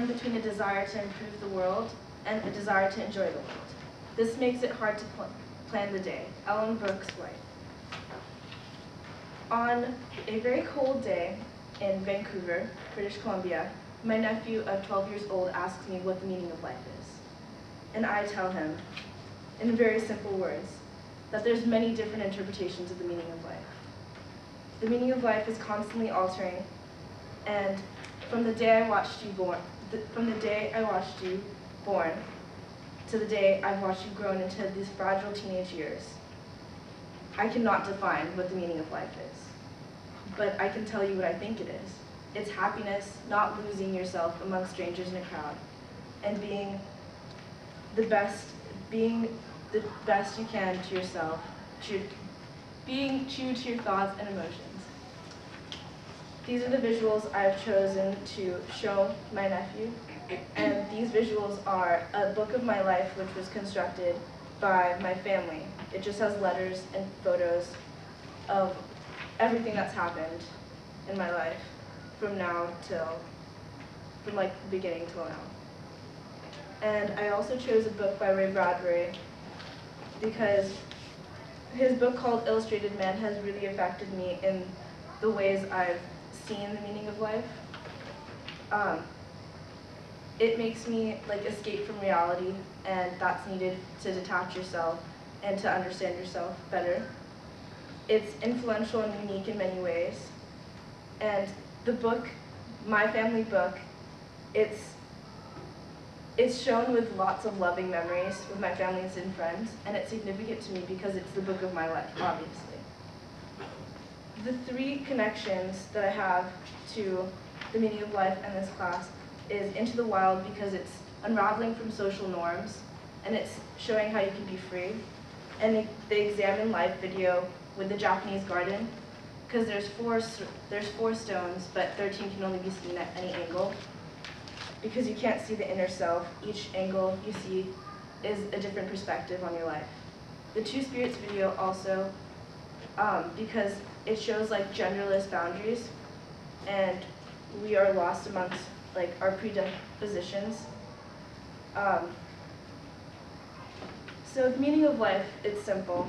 line between a desire to improve the world and a desire to enjoy the world. This makes it hard to plan the day. Ellen Brooks White. On a very cold day in Vancouver, British Columbia, my nephew of 12 years old asks me what the meaning of life is. And I tell him, in very simple words, that there's many different interpretations of the meaning of life. The meaning of life is constantly altering, and from the day I watched you born to the day I've watched you grown into these fragile teenage years, I cannot define what the meaning of life is. But I can tell you what I think it is. It's happiness, not losing yourself among strangers in a crowd, and being the best you can to yourself, being true to your thoughts and emotions. These are the visuals I've chosen to show my nephew, and these visuals are a book of my life which was constructed by my family. It just has letters and photos of everything that's happened in my life from like the beginning till now. And I also chose a book by Ray Bradbury because his book called Illustrated Man has really affected me in the ways I've seen the meaning of life. It makes me like escape from reality, and that's needed to detach yourself and to understand yourself better. It's influential and unique in many ways. And the book, my family book, it's shown with lots of loving memories with my families and friends, and it's significant to me because it's the book of my life, obviously. The three connections that I have to the meaning of life in this class is Into the Wild because it's unraveling from social norms, and it's showing how you can be free. And they examine life video with the Japanese garden, because there's four stones, but 13 can only be seen at any angle. Because you can't see the inner self, each angle you see is a different perspective on your life. The Two Spirits video also, because it shows like genderless boundaries, and we are lost amongst like our predispositions. So the meaning of life, it's simple.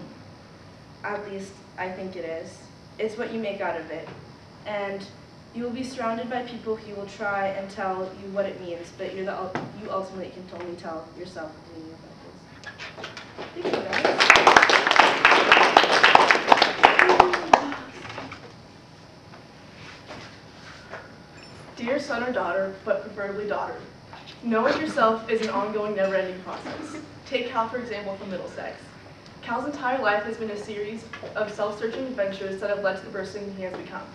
At least I think it is. It's what you make out of it. And you will be surrounded by people who will try and tell you what it means, but you ultimately can only tell yourself what the meaning of life is. Thank you, guys. Dear son or daughter, but preferably daughter, knowing yourself is an ongoing, never-ending process. Take Cal, for example, from Middlesex. Cal's entire life has been a series of self-searching adventures that have led to the person he has become.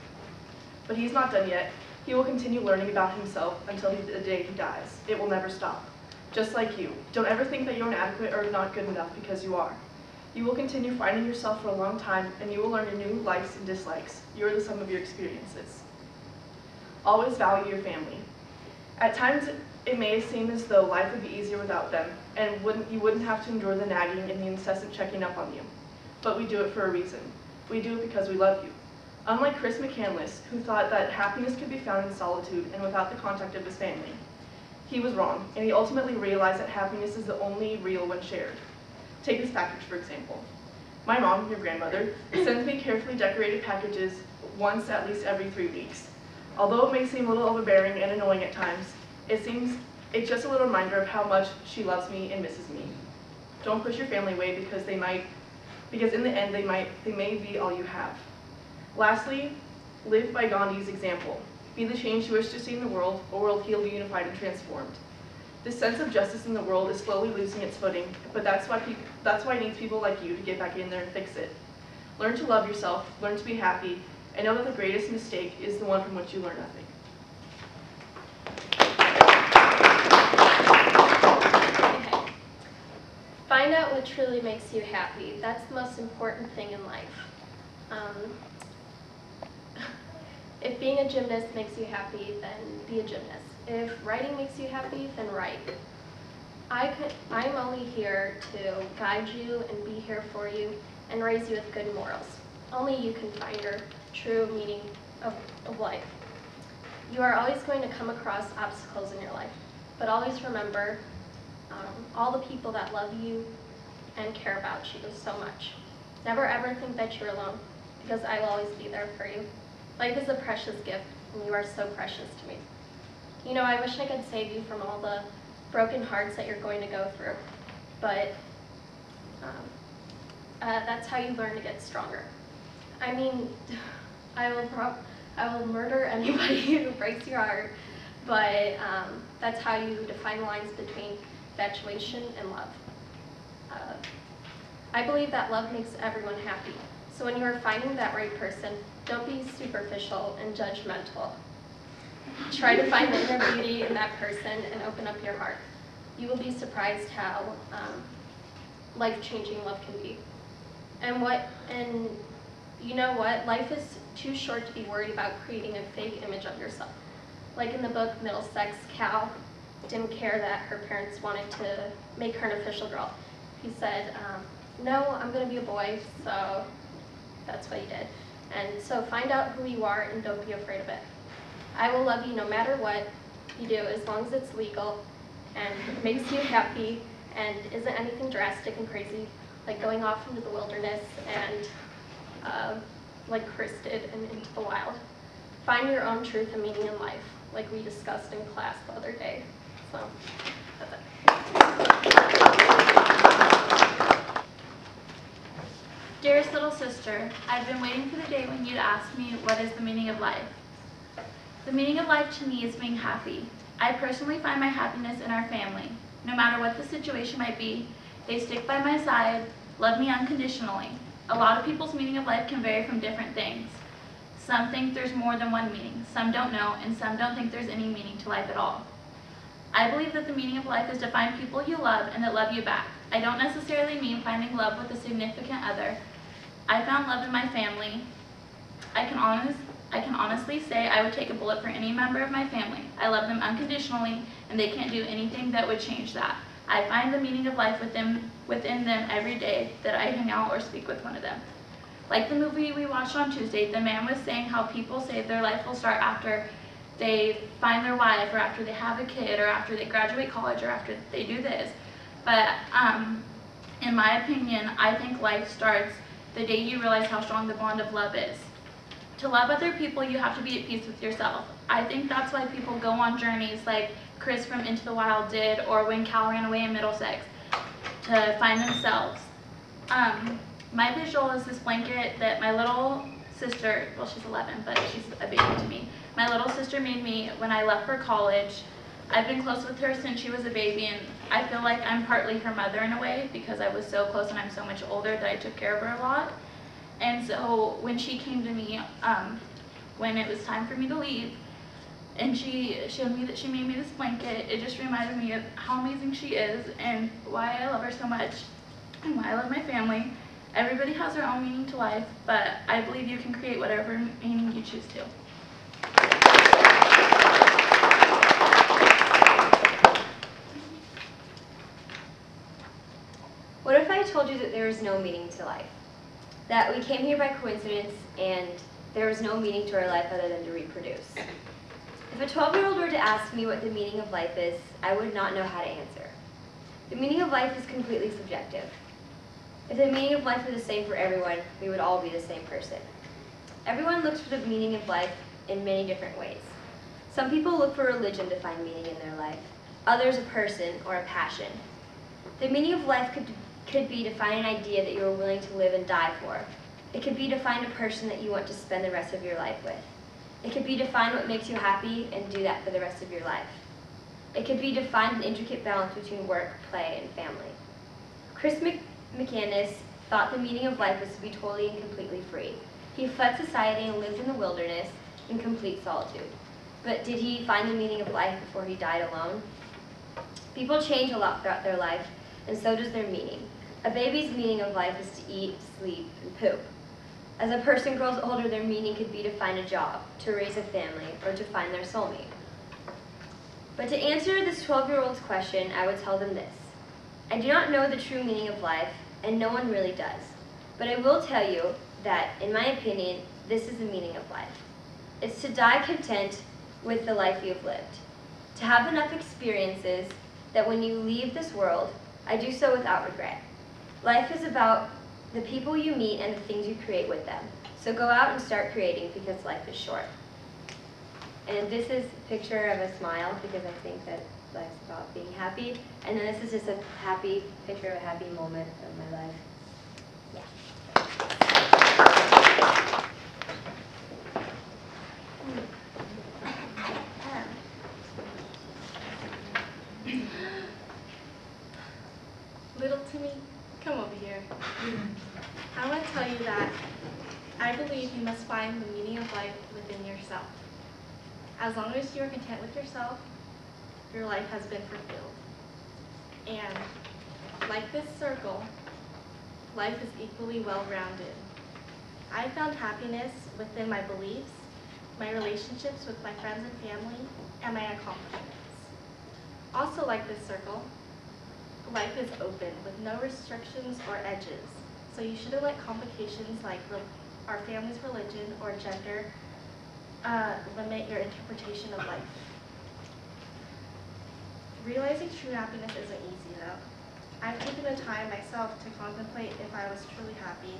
But he's not done yet. He will continue learning about himself until the day he dies. It will never stop. Just like you. Don't ever think that you're inadequate or not good enough, because you are. You will continue finding yourself for a long time, and you will learn your new likes and dislikes. You are the sum of your experiences. Always value your family. At times, it may seem as though life would be easier without them, and you wouldn't have to endure the nagging and the incessant checking up on you. But we do it for a reason. We do it because we love you. Unlike Chris McCandless, who thought that happiness could be found in solitude and without the contact of his family. He was wrong, and he ultimately realized that happiness is the only real when shared. Take this package, for example. My mom, your grandmother, sends me carefully decorated packages once at least every 3 weeks. Although it may seem a little overbearing and annoying at times, it's just a little reminder of how much she loves me and misses me. Don't push your family away because in the end they may be all you have. Lastly, live by Gandhi's example. Be the change you wish to see in the world, a world healed, unified, and transformed. This sense of justice in the world is slowly losing its footing, but that's why it needs people like you to get back in there and fix it. Learn to love yourself, learn to be happy, and know that the greatest mistake is the one from which you learn nothing. Okay. Find out what truly makes you happy. That's the most important thing in life. If being a gymnast makes you happy, then be a gymnast. If writing makes you happy, then write. I'm only here to guide you and be here for you and raise you with good morals. Only you can find your true meaning of life. You are always going to come across obstacles in your life. But always remember all the people that love you and care about you so much. Never ever think that you're alone, because I will always be there for you. Life is a precious gift, and you are so precious to me. You know, I wish I could save you from all the broken hearts that you're going to go through, but that's how you learn to get stronger. I mean, I will murder anybody who breaks your heart, but that's how you define the lines between infatuation and love. I believe that love makes everyone happy. So when you are finding that right person, don't be superficial and judgmental. Try to find the inner beauty in that person and open up your heart. You will be surprised how life-changing love can be. And you know what? Life is too short to be worried about creating a fake image of yourself. Like in the book Middlesex, Cal didn't care that her parents wanted to make her an official girl. He said, no, I'm going to be a boy, so that's what he did. And so find out who you are and don't be afraid of it. I will love you no matter what you do, as long as it's legal and makes you happy and isn't anything drastic and crazy, like going off into the wilderness and like Chris did and into the wild. Find your own truth and meaning in life, like we discussed in class the other day. So, that's it. Dearest little sister, I've been waiting for the day when you'd ask me what is the meaning of life. The meaning of life to me is being happy. I personally find my happiness in our family. No matter what the situation might be, they stick by my side, love me unconditionally. A lot of people's meaning of life can vary from different things. Some think there's more than one meaning, some don't know, and some don't think there's any meaning to life at all. I believe that the meaning of life is to find people you love and that love you back. I don't necessarily mean finding love with a significant other. I found love in my family. I can honestly say I would take a bullet for any member of my family. I love them unconditionally, and they can't do anything that would change that. I find the meaning of life within them every day that I hang out or speak with one of them. Like the movie we watched on Tuesday, the man was saying how people say their life will start after they find their wife, or after they have a kid, or after they graduate college, or after they do this. But in my opinion, I think life starts the day you realize how strong the bond of love is. To love other people, you have to be at peace with yourself. I think that's why people go on journeys like Chris from Into the Wild did, or when Cal ran away in Middlesex, to find themselves. My visual is this blanket that my little sister, well, she's 11, but she's a baby to me. My little sister made me when I left for college. I've been close with her since she was a baby, and I feel like I'm partly her mother in a way, because I was so close and I'm so much older that I took care of her a lot. And so when she came to me, when it was time for me to leave, and she showed me that she made me this blanket, it just reminded me of how amazing she is and why I love her so much and why I love my family. Everybody has their own meaning to life, but I believe you can create whatever meaning you choose to. What if I told you that there is no meaning to life? That we came here by coincidence and there is no meaning to our life other than to reproduce? If a 12-year-old were to ask me what the meaning of life is, I would not know how to answer. The meaning of life is completely subjective. If the meaning of life were the same for everyone, we would all be the same person. Everyone looks for the meaning of life in many different ways. Some people look for religion to find meaning in their life, others a person or a passion. The meaning of life could be to find an idea that you are willing to live and die for. It could be to find a person that you want to spend the rest of your life with. It could be to find what makes you happy and do that for the rest of your life. It could be to find an intricate balance between work, play, and family. Chris McCandless thought the meaning of life was to be totally and completely free. He fled society and lived in the wilderness in complete solitude. But did he find the meaning of life before he died alone? People change a lot throughout their life, and so does their meaning. A baby's meaning of life is to eat, sleep, and poop. As a person grows older, their meaning could be to find a job, to raise a family, or to find their soulmate. But to answer this 12-year-old's question, I would tell them this. I do not know the true meaning of life, and no one really does. But I will tell you that, in my opinion, this is the meaning of life. It's to die content with the life you've lived. To have enough experiences that when you leave this world, I do so without regret. Life is about the people you meet and the things you create with them. So go out and start creating because life is short. And this is a picture of a smile because I think that life's about being happy. And then this is just a happy picture of a happy moment of my life. Yeah. Little Timmy, come over here. I want to tell you that I believe you must find the meaning of life within yourself. As long as you are content with yourself, your life has been fulfilled. And like this circle, life is equally well-rounded. I found happiness within my beliefs, my relationships with my friends and family, and my accomplishments. Also like this circle, life is open with no restrictions or edges. So you shouldn't let complications like our family's religion or gender limit your interpretation of life. Realizing true happiness isn't easy though. I've taken the time myself to contemplate if I was truly happy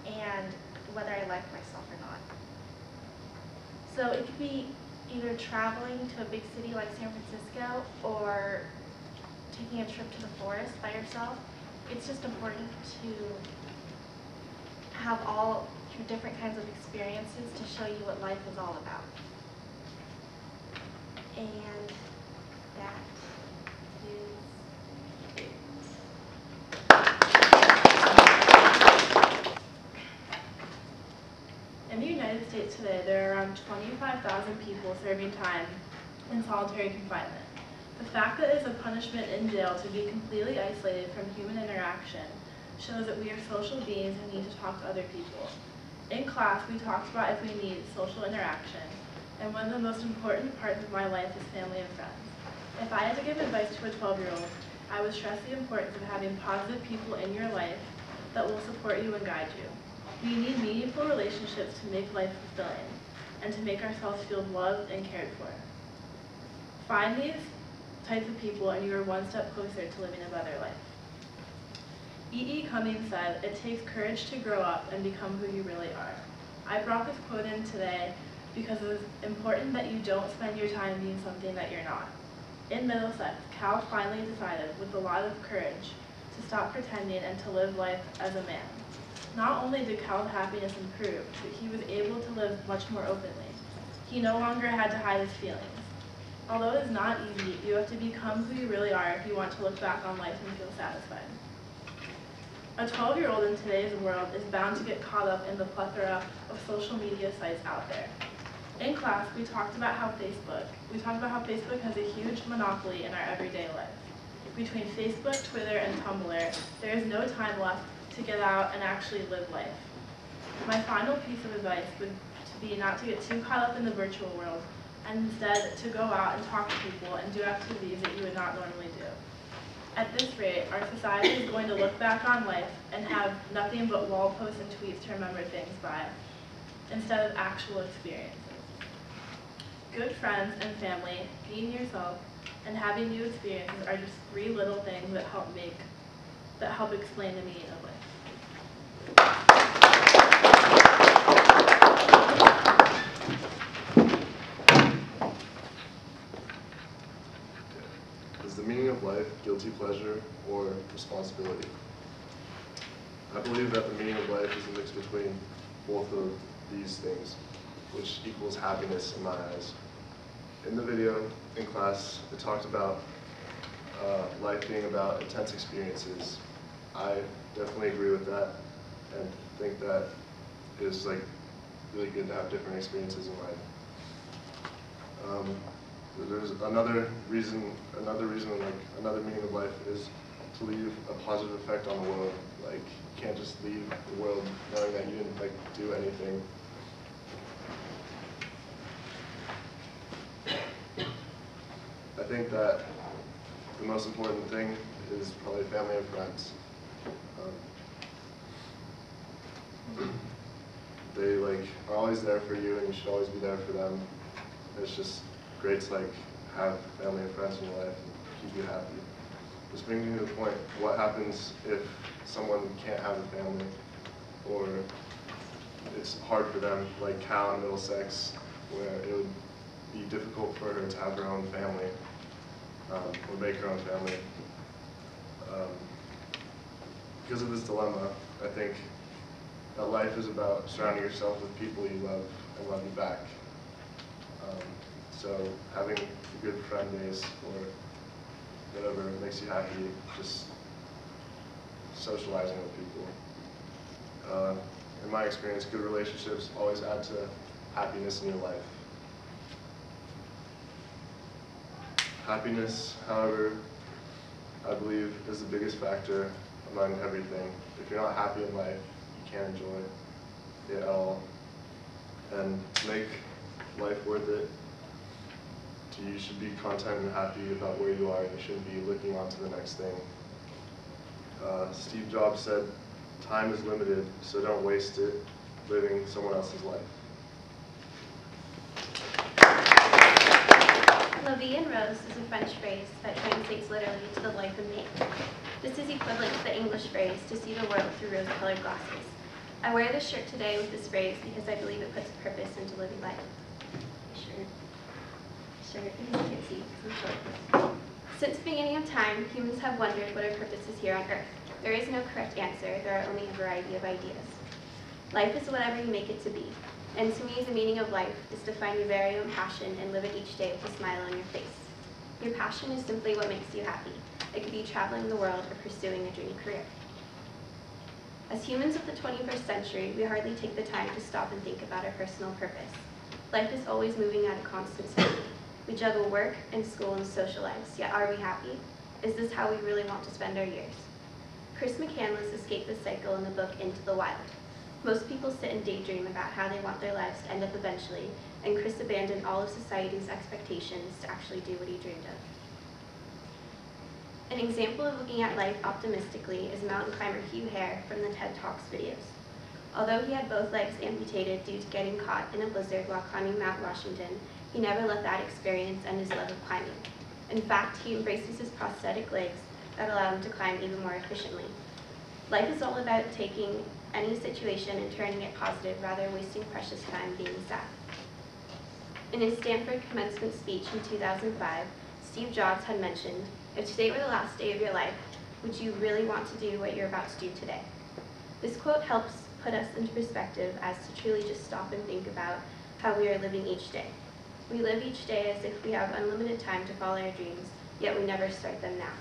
and whether I liked myself or not. So it could be either traveling to a big city like San Francisco or taking a trip to the forest by yourself. It's just important to have all different kinds of experiences to show you what life is all about. And that is it. In the United States today, there are around 25,000 people serving time in solitary confinement. The fact that it is a punishment in jail to be completely isolated from human interaction shows that we are social beings who need to talk to other people. In class, we talked about if we need social interaction, and one of the most important parts of my life is family and friends. If I had to give advice to a 12-year-old, I would stress the importance of having positive people in your life that will support you and guide you. We need meaningful relationships to make life fulfilling and to make ourselves feel loved and cared for. Find these types of people and you are one step closer to living a better life. E.E. Cummings said, "It takes courage to grow up and become who you really are." I brought this quote in today because it is important that you don't spend your time being something that you're not. In Middlesex, Cal finally decided, with a lot of courage, to stop pretending and to live life as a man. Not only did Cal's happiness improve, but he was able to live much more openly. He no longer had to hide his feelings. Although it is not easy, you have to become who you really are if you want to look back on life and feel satisfied. A 12-year-old in today's world is bound to get caught up in the plethora of social media sites out there. In class, we talked about how Facebook has a huge monopoly in our everyday life. Between Facebook, Twitter, and Tumblr, there is no time left to get out and actually live life. My final piece of advice would be not to get too caught up in the virtual world, and instead to go out and talk to people and do activities that you would not normally do. At this rate, our society is going to look back on life and have nothing but wall posts and tweets to remember things by, instead of actual experiences. Good friends and family, being yourself, and having new experiences are just 3 little things that help explain the meaning of life. Is the meaning of life guilty pleasure or responsibility? I believe that the meaning of life is a mix between both of these things, which equals happiness in my eyes. In the video in class, it talked about life being about intense experiences. I definitely agree with that and think that it is really good to have different experiences in life. There's another meaning of life is to leave a positive effect on the world. You can't just leave the world knowing that you didn't do anything. I think that the most important thing is probably family and friends. They are always there for you, and you should always be there for them. It's just great to have family and friends in your life and keep you happy. This brings me to the point, what happens if someone can't have a family, or it's hard for them, like Cal in Middlesex, where it would be difficult for her to have her own family, or make her own family. Because of this dilemma, I think that life is about surrounding yourself with people you love and love you back. So having a good friend base or whatever makes you happy, just socializing with people. In my experience, good relationships always add to happiness in your life. Happiness, however, I believe is the biggest factor among everything. If you're not happy in life, you can't enjoy it at all. And to make life worth it, you should be content and happy about where you are. You shouldn't be looking on to the next thing. Steve Jobs said, "Time is limited, so don't waste it living someone else's life." La vie en rose is a French phrase that translates literally to the life in pink. This is equivalent to the English phrase, to see the world through rose-colored glasses. I wear this shirt today with this phrase because I believe it puts purpose into living life. Since the beginning of time, humans have wondered what our purpose is here on Earth. There is no correct answer, there are only a variety of ideas. Life is whatever you make it to be. And to me, the meaning of life is to find your very own passion and live it each day with a smile on your face. Your passion is simply what makes you happy. It could be traveling the world or pursuing a dream career. As humans of the 21st century, we hardly take the time to stop and think about our personal purpose. Life is always moving at a constant speed. We juggle work and school and social lives, yet are we happy? Is this how we really want to spend our years? Chris McCandless escaped this cycle in the book Into the Wild. Most people sit and daydream about how they want their lives to end up eventually, and Chris abandoned all of society's expectations to actually do what he dreamed of. An example of looking at life optimistically is mountain climber Hugh Hare from the TED Talks videos. Although he had both legs amputated due to getting caught in a blizzard while climbing Mount Washington, he never let that experience end his love of climbing. In fact, he embraces his prosthetic legs that allow him to climb even more efficiently. Life is all about taking any situation and turning it positive rather than wasting precious time being sad. In his Stanford commencement speech in 2005, Steve Jobs had mentioned, "If today were the last day of your life, would you really want to do what you're about to do today?" This quote helps put us into perspective as to truly just stop and think about how we are living each day. We live each day as if we have unlimited time to follow our dreams, yet we never start them now.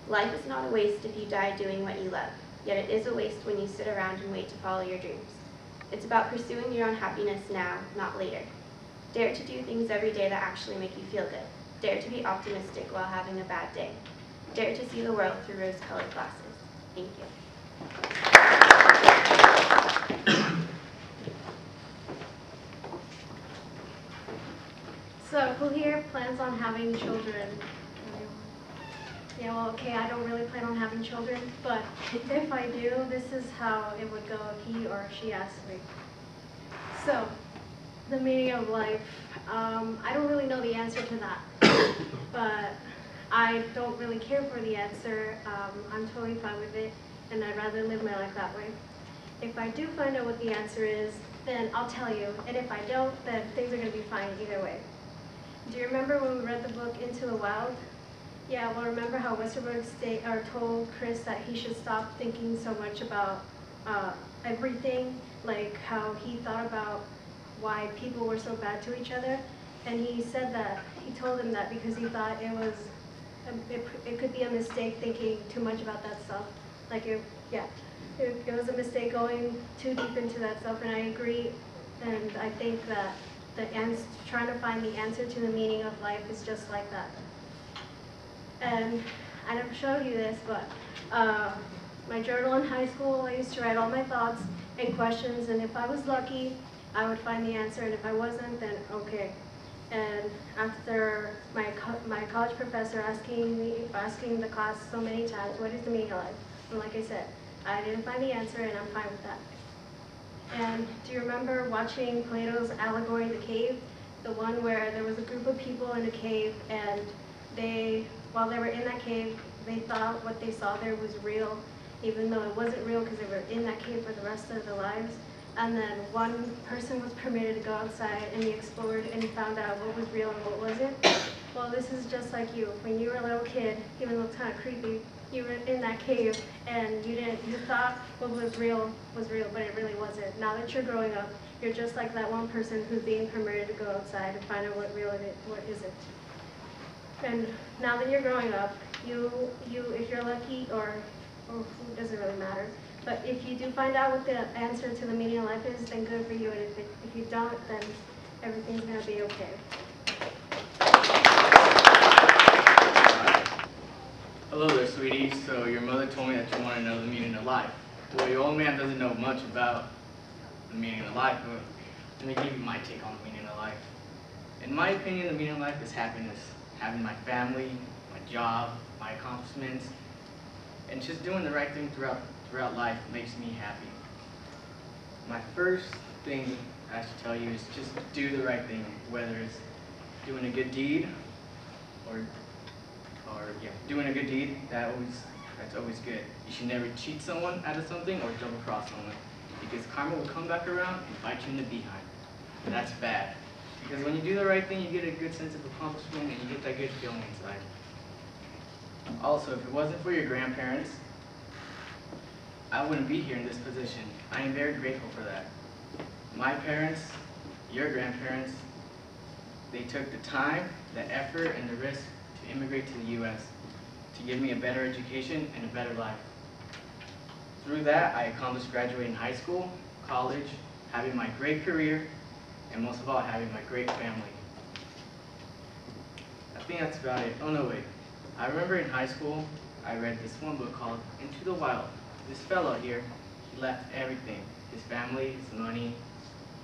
Life is not a waste if you die doing what you love, yet it is a waste when you sit around and wait to follow your dreams. It's about pursuing your own happiness now, not later. Dare to do things every day that actually make you feel good. Dare to be optimistic while having a bad day. Dare to see the world through rose-colored glasses. Thank you. So who here plans on having children? Yeah, well, okay, I don't really plan on having children, but if I do, this is how it would go if he or she asked me. So, the meaning of life, I don't really know the answer to that, but I don't really care for the answer. I'm totally fine with it, and I'd rather live my life that way. If I do find out what the answer is, then I'll tell you, and if I don't, then things are going to be fine either way. Do you remember when we read the book Into the Wild? Yeah, well, remember how Westerberg told Chris that he should stop thinking so much about everything, like how he thought about why people were so bad to each other, and he said that, he told him that because he thought it could be a mistake thinking too much about that stuff. Like, it was a mistake going too deep into that stuff, and I agree, and I think that trying to find the answer to the meaning of life is just like that. And I never showed you this, but my journal in high school, I used to write all my thoughts and questions, and if I was lucky, I would find the answer, and if I wasn't, then okay. And after my college professor asking the class so many times, what is the meaning of life? And like I said, I didn't find the answer, and I'm fine with that. And do you remember watching Plato's Allegory, the cave? The one where there was a group of people in a cave, and while they were in that cave, they thought what they saw there was real, even though it wasn't real because they were in that cave for the rest of their lives. And then one person was permitted to go outside, and he explored and he found out what was real and what wasn't. Well, this is just like you. When you were a little kid, even though it's kind of creepy, you were in that cave and you thought what was real, but it really wasn't. Now that you're growing up, you're just like that one person who's being permitted to go outside and find out what real it is, what isn't. And now that you're growing up, if you're lucky, or it doesn't really matter, but if you do find out what the answer to the meaning of life is, then good for you. And if you don't, then everything's going to be okay. Hello there, sweetie. So your mother told me that you want to know the meaning of life. Well, your old man doesn't know much about the meaning of life, but let me give you my take on the meaning of life. In my opinion, the meaning of life is happiness. Having my family, my job, my accomplishments, and just doing the right thing throughout life makes me happy. My first thing I should tell you is just do the right thing, whether it's doing a good deed or doing a good deed. That's always good. You should never cheat someone out of something or double cross someone, because karma will come back around and bite you in the behind. And that's bad. Because when you do the right thing, you get a good sense of accomplishment and you get that good feeling inside. Also, if it wasn't for your grandparents, I wouldn't be here in this position. I am very grateful for that. My parents, your grandparents, they took the time, the effort, and the risk to immigrate to the U.S. to give me a better education and a better life. Through that, I accomplished graduating high school, college, having my great career, and most of all, having my great family. I think that's about it. Oh no, wait. I remember in high school, I read this one book called Into the Wild. This fellow here, he left everything. His family, his money,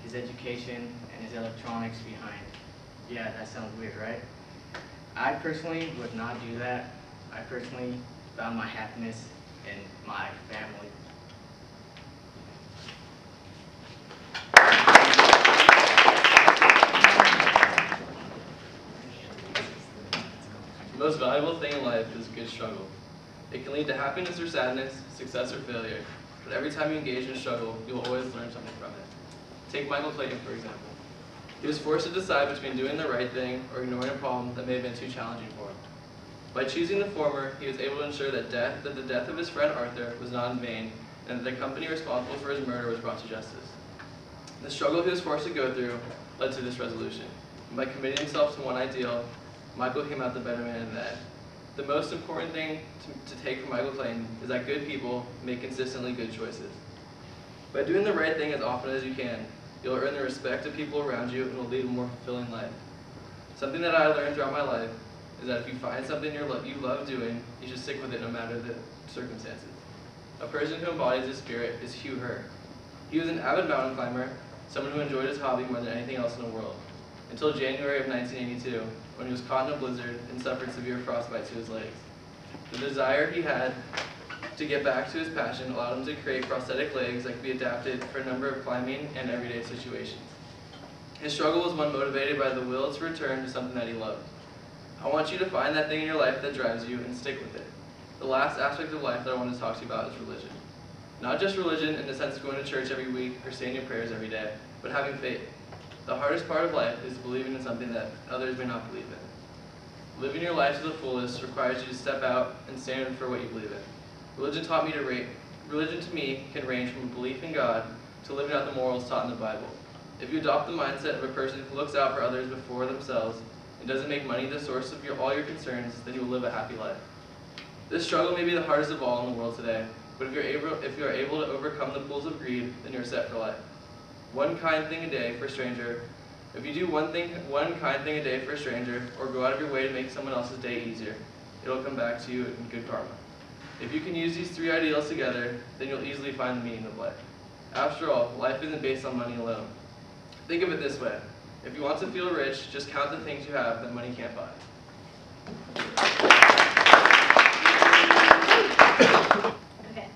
his education, and his electronics behind. Yeah, that sounds weird, right? I personally would not do that. I personally found my happiness in my family. The most valuable thing in life is a good struggle. It can lead to happiness or sadness, success or failure, but every time you engage in a struggle, you will always learn something from it. Take Michael Clayton, for example. He was forced to decide between doing the right thing or ignoring a problem that may have been too challenging for him. By choosing the former, he was able to ensure that the death of his friend Arthur was not in vain, and that the company responsible for his murder was brought to justice. The struggle he was forced to go through led to this resolution. And by committing himself to one ideal, Michael came out the better man in the end. The most important thing to take from Michael Clayton is that good people make consistently good choices. By doing the right thing as often as you can, you'll earn the respect of people around you and will lead a more fulfilling life. Something that I learned throughout my life is that if you find something you love doing, you should stick with it no matter the circumstances. A person who embodies this spirit is Hugh Herr. He was an avid mountain climber, someone who enjoyed his hobby more than anything else in the world, until January of 1982, when he was caught in a blizzard and suffered severe frostbite to his legs. The desire he had to get back to his passion allowed him to create prosthetic legs that could be adapted for a number of climbing and everyday situations. His struggle was one motivated by the will to return to something that he loved. I want you to find that thing in your life that drives you and stick with it. The last aspect of life that I want to talk to you about is religion. Not just religion in the sense of going to church every week or saying your prayers every day, but having faith. The hardest part of life is believing in something that others may not believe in. Living your life to the fullest requires you to step out and stand for what you believe in. Religion to me can range from a belief in God to living out the morals taught in the Bible. If you adopt the mindset of a person who looks out for others before themselves and doesn't make money the source of all your concerns, then you will live a happy life. This struggle may be the hardest of all in the world today, but if you are able to overcome the pools of greed, then you're set for life. One kind thing a day for a stranger. If you do one kind thing a day for a stranger, or go out of your way to make someone else's day easier, it'll come back to you in good karma. If you can use these three ideals together, then you'll easily find the meaning of life. After all, life isn't based on money alone. Think of it this way. If you want to feel rich, just count the things you have that money can't buy. Okay.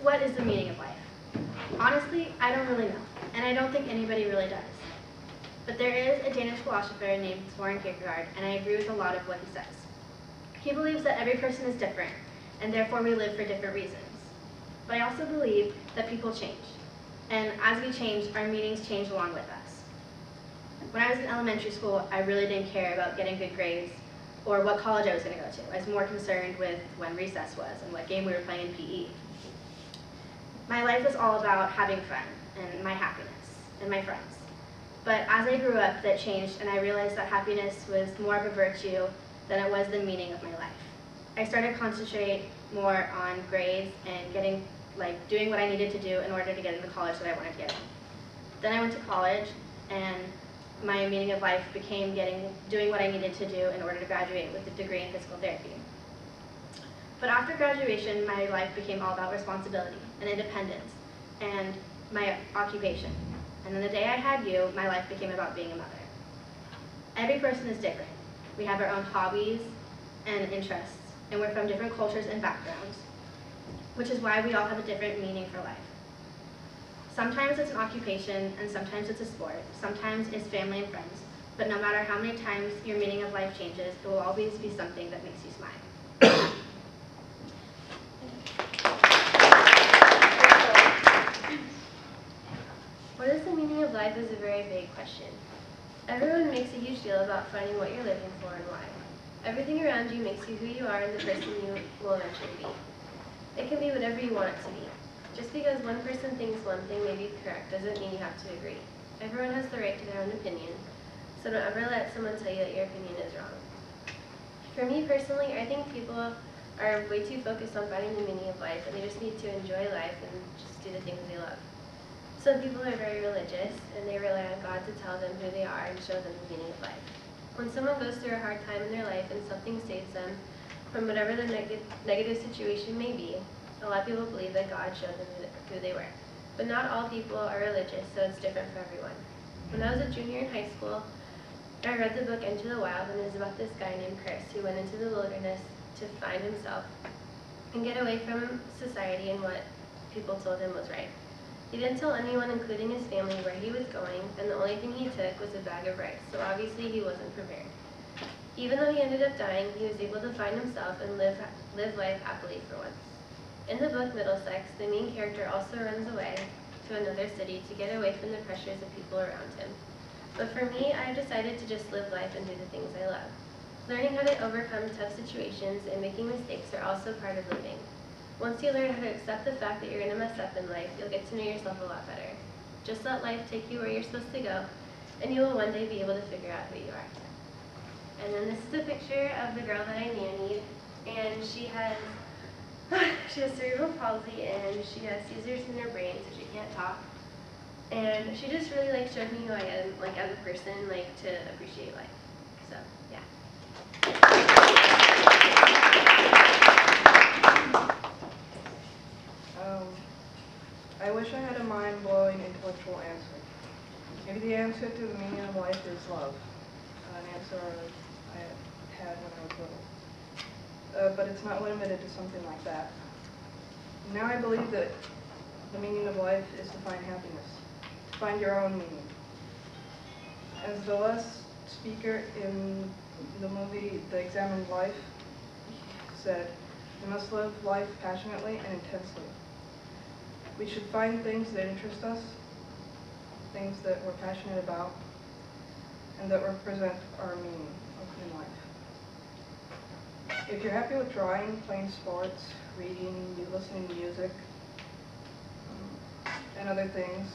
What is the meaning of life? Honestly, I don't really know, and I don't think anybody really does. But there is a Danish philosopher named Søren Kierkegaard, and I agree with a lot of what he says. He believes that every person is different, and therefore we live for different reasons. But I also believe that people change, and as we change, our meanings change along with us. When I was in elementary school, I really didn't care about getting good grades or what college I was going to go to. I was more concerned with when recess was and what game we were playing in PE. My life was all about having fun and my happiness and my friends. But as I grew up, that changed, and I realized that happiness was more of a virtue than it was the meaning of my life. I started to concentrate more on grades and doing what I needed to do in order to get into the college that I wanted to get in. Then I went to college, and my meaning of life became doing what I needed to do in order to graduate with a degree in physical therapy. But after graduation, my life became all about responsibility and independence and my occupation. And then the day I had you, my life became about being a mother. Every person is different. We have our own hobbies and interests, and we're from different cultures and backgrounds, which is why we all have a different meaning for life. Sometimes it's an occupation, and sometimes it's a sport. Sometimes it's family and friends. But no matter how many times your meaning of life changes, it will always be something that makes you smile. What is the meaning of life is a very big question. Everyone makes a huge deal about finding what you're living for and why. Everything around you makes you who you are and the person you will eventually be. It can be whatever you want it to be. Just because one person thinks one thing may be correct doesn't mean you have to agree. Everyone has the right to their own opinion, so don't ever let someone tell you that your opinion is wrong. For me personally, I think people are way too focused on finding the meaning of life, and they just need to enjoy life and just do the things they love. Some people are very religious, and they rely on God to tell them who they are and show them the meaning of life. When someone goes through a hard time in their life and something saves them from whatever the negative situation may be, a lot of people believe that God showed them who they were. But not all people are religious, so it's different for everyone. When I was a junior in high school, I read the book Into the Wild, and it was about this guy named Chris who went into the wilderness to find himself and get away from society and what people told him was right. He didn't tell anyone, including his family, where he was going, and the only thing he took was a bag of rice, so obviously he wasn't prepared. Even though he ended up dying, he was able to find himself and live life happily for once. In the book Middlesex, the main character also runs away to another city to get away from the pressures of people around him. But for me, I've decided to just live life and do the things I love. Learning how to overcome tough situations and making mistakes are also part of living. Once you learn how to accept the fact that you're going to mess up in life, you'll get to know yourself a lot better. Just let life take you where you're supposed to go, and you will one day be able to figure out who you are. And then this is a picture of the girl that I nannied, and she has cerebral palsy, and she has seizures in her brain, so she can't talk. And she just really showed me who I am, as a person, to appreciate life. So, yeah. I wish I had a mind-blowing intellectual answer. Maybe the answer to the meaning of life is love, an answer I had when I was little. But it's not limited to something like that. Now I believe that the meaning of life is to find happiness, to find your own meaning. As the last speaker in the movie The Examined Life said, we must live life passionately and intensely. We should find things that interest us, things that we're passionate about, and that represent our meaning in life. If you're happy with drawing, playing sports, reading, listening to music, and other things,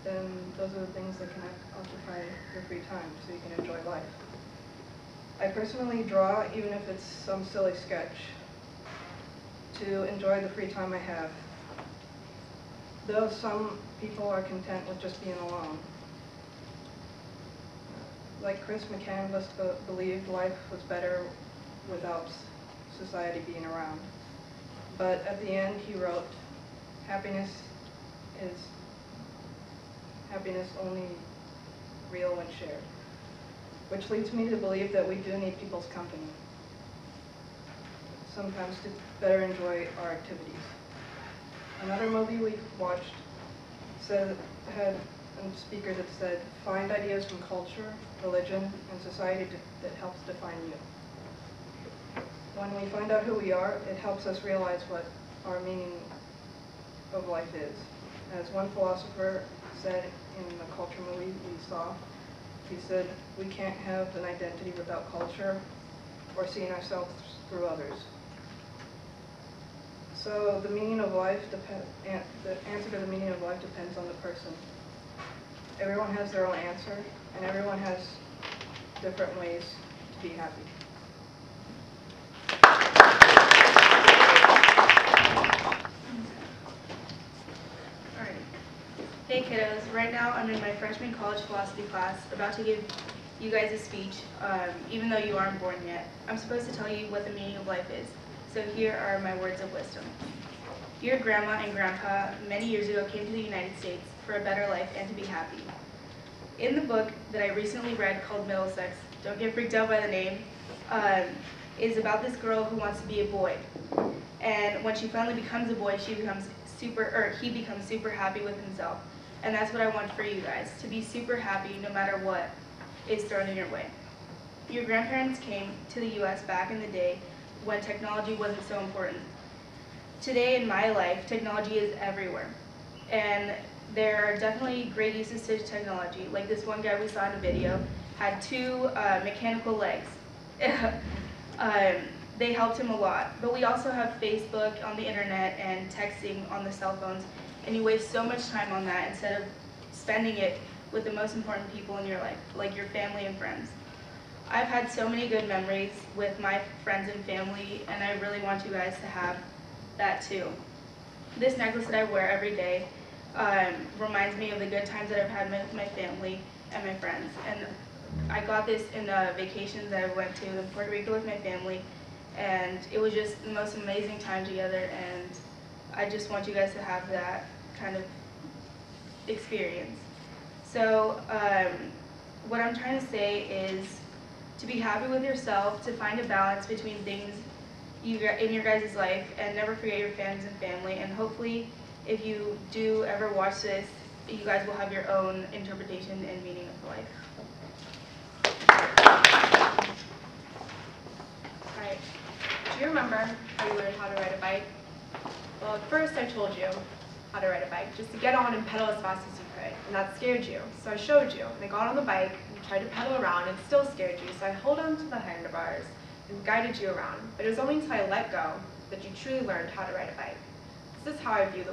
then those are the things that can occupy your free time so you can enjoy life. I personally draw, even if it's some silly sketch, to enjoy the free time I have. Though some people are content with just being alone. Like Chris McCandless believed life was better without society being around. But at the end he wrote, happiness only real when shared. Which leads me to believe that we do need people's company, sometimes to better enjoy our activities. Another movie we watched had and speakers have said, find ideas from culture, religion, and society that helps define you. When we find out who we are, it helps us realize what our meaning of life is. As one philosopher said in the culture movie we saw, he said, we can't have an identity without culture or seeing ourselves through others. So the meaning of life, the answer to the meaning of life depends on the person. Everyone has their own answer, and everyone has different ways to be happy. Alright. Hey kiddos, right now I'm in my freshman college philosophy class, about to give you guys a speech, even though you aren't born yet. I'm supposed to tell you what the meaning of life is, so here are my words of wisdom. Your grandma and grandpa many years ago came to the United States for a better life and to be happy. In the book that I recently read called Middlesex, don't get freaked out by the name, is about this girl who wants to be a boy. And when she finally becomes a boy, he becomes super happy with himself. And that's what I want for you guys, to be super happy no matter what is thrown in your way. Your grandparents came to the US back in the day when technology wasn't so important. Today in my life, technology is everywhere. And there are definitely great uses to technology. Like this one guy we saw in a video had 2 mechanical legs. They helped him a lot. But we also have Facebook on the internet and texting on the cell phones, and you waste so much time on that instead of spending it with the most important people in your life, like your family and friends. I've had so many good memories with my friends and family, and I really want you guys to have that too. This necklace that I wear every day reminds me of the good times that I've had with my family and my friends. And I got this in a vacation that I went to in Puerto Rico with my family, and it was just the most amazing time together, and I just want you guys to have that kind of experience. So what I'm trying to say is to be happy with yourself, to find a balance between things in your guys' life, and never forget your friends and family. And hopefully, if you do ever watch this, you guys will have your own interpretation and meaning of life. Alright, do you remember how you learned how to ride a bike? Well, at first I told you how to ride a bike, just to get on and pedal as fast as you could, and that scared you. So I showed you, and I got on the bike and tried to pedal around, and it still scared you, so I held on to the handlebars and guided you around. But it was only until I let go that you truly learned how to ride a bike. This is how I view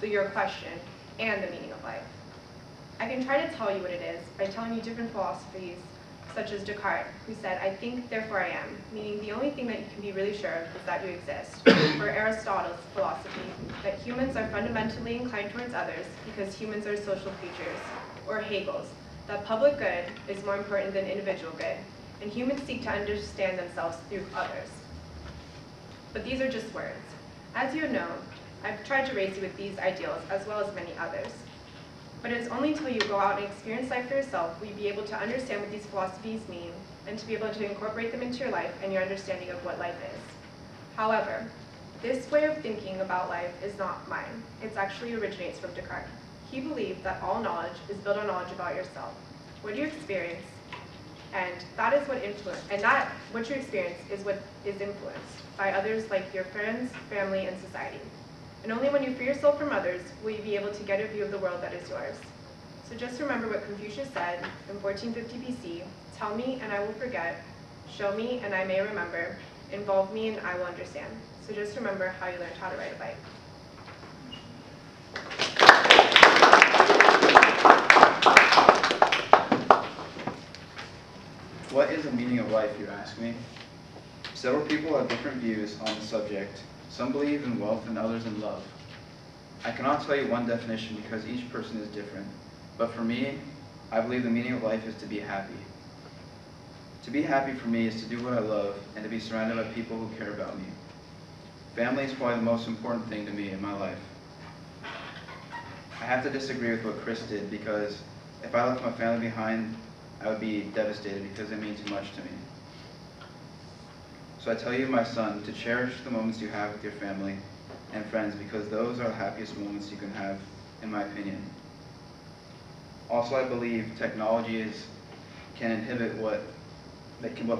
your question and the meaning of life. I can try to tell you what it is by telling you different philosophies, such as Descartes, who said, I think, therefore I am, meaning the only thing that you can be really sure of is that you exist. Or Aristotle's philosophy, that humans are fundamentally inclined towards others because humans are social creatures. Or Hegel's, that public good is more important than individual good, and humans seek to understand themselves through others. But these are just words. As you know, I've tried to raise you with these ideals as well as many others. But it is only until you go out and experience life for yourself will you be able to understand what these philosophies mean and to be able to incorporate them into your life and your understanding of what life is. However, this way of thinking about life is not mine. It actually originates from Descartes. He believed that all knowledge is built on knowledge about yourself. What you experience, and that is what what you experience is what is influenced by others like your friends, family, and society. And only when you free yourself from others will you be able to get a view of the world that is yours. So just remember what Confucius said in 1450 BC, tell me and I will forget, show me and I may remember, involve me and I will understand. So just remember how you learned how to ride a bike. What is the meaning of life, you ask me? Several people have different views on the subject. Some believe in wealth and others in love. I cannot tell you one definition because each person is different. But for me, I believe the meaning of life is to be happy. To be happy for me is to do what I love and to be surrounded by people who care about me. Family is probably the most important thing to me in my life. I have to disagree with what Chris did because if I left my family behind, I would be devastated because they mean too much to me. So I tell you, my son, to cherish the moments you have with your family and friends because those are the happiest moments you can have, in my opinion. Also, I believe technology can inhibit what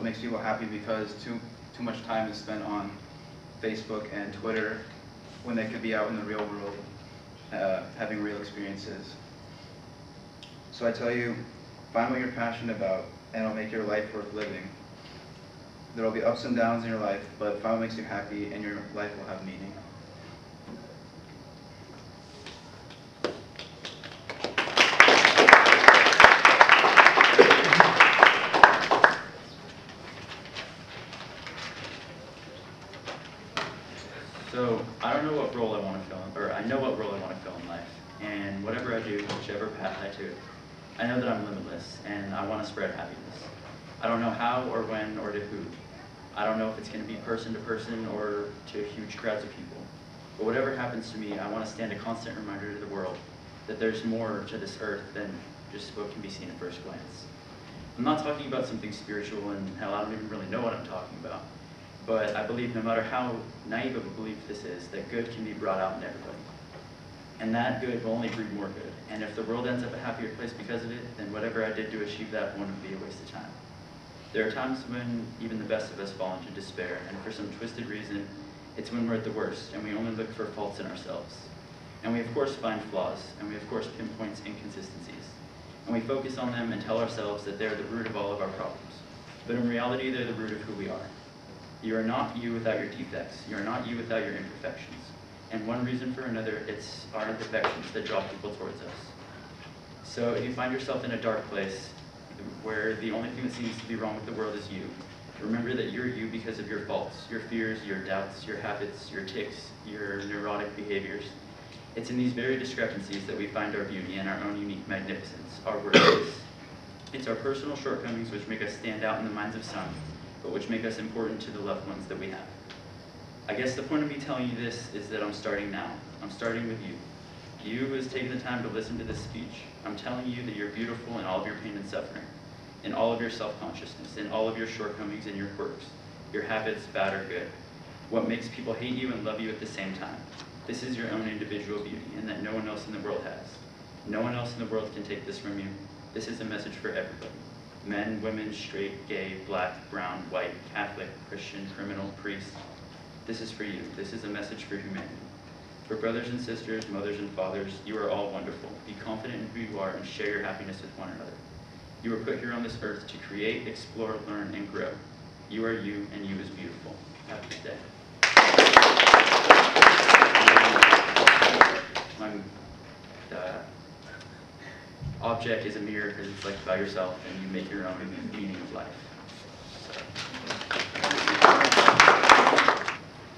makes people happy, because too much time is spent on Facebook and Twitter when they could be out in the real world having real experiences. So I tell you, find what you're passionate about and it'll make your life worth living. There will be ups and downs in your life, but find what makes you happy and your life will have meaning. So I don't know what role I want to fill in, or I know what role I want to fill in life. And whatever I do, whichever path I take, I know that I'm limitless and I want to spread happiness. I don't know how or when or to who. I don't know if it's going to be person to person or to huge crowds of people. But whatever happens to me, I want to stand a constant reminder to the world that there's more to this earth than just what can be seen at first glance. I'm not talking about something spiritual, and hell, I don't even really know what I'm talking about. But I believe no matter how naive of a belief this is, that good can be brought out in everybody. And that good will only breed more good. And if the world ends up a happier place because of it, then whatever I did to achieve that wouldn't be a waste of time. There are times when even the best of us fall into despair, and for some twisted reason, it's when we're at the worst, and we only look for faults in ourselves. And we of course find flaws, and we of course pinpoint inconsistencies. And we focus on them and tell ourselves that they're the root of all of our problems. But in reality, they're the root of who we are. You are not you without your defects. You are not you without your imperfections. And one reason for another, it's our imperfections that draw people towards us. So if you find yourself in a dark place where the only thing that seems to be wrong with the world is you, remember that you're you because of your faults, your fears, your doubts, your habits, your tics, your neurotic behaviors. It's in these very discrepancies that we find our beauty and our own unique magnificence, our worthiness. It's our personal shortcomings which make us stand out in the minds of some, but which make us important to the loved ones that we have. I guess the point of me telling you this is that I'm starting now. I'm starting with you. You who has taken the time to listen to this speech. I'm telling you that you're beautiful in all of your pain and suffering, in all of your self-consciousness, in all of your shortcomings and your quirks, your habits, bad or good, what makes people hate you and love you at the same time. This is your own individual beauty, and that no one else in the world has. No one else in the world can take this from you. This is a message for everybody. Men, women, straight, gay, black, brown, white, Catholic, Christian, criminal, priest. This is for you. This is a message for humanity. For brothers and sisters, mothers and fathers, you are all wonderful. Be confident in who you are and share your happiness with one another. You were put here on this earth to create, explore, learn, and grow. You are you, and you is beautiful. Have a good day. The object is a mirror because it's like about yourself, and you make your own meaning of life.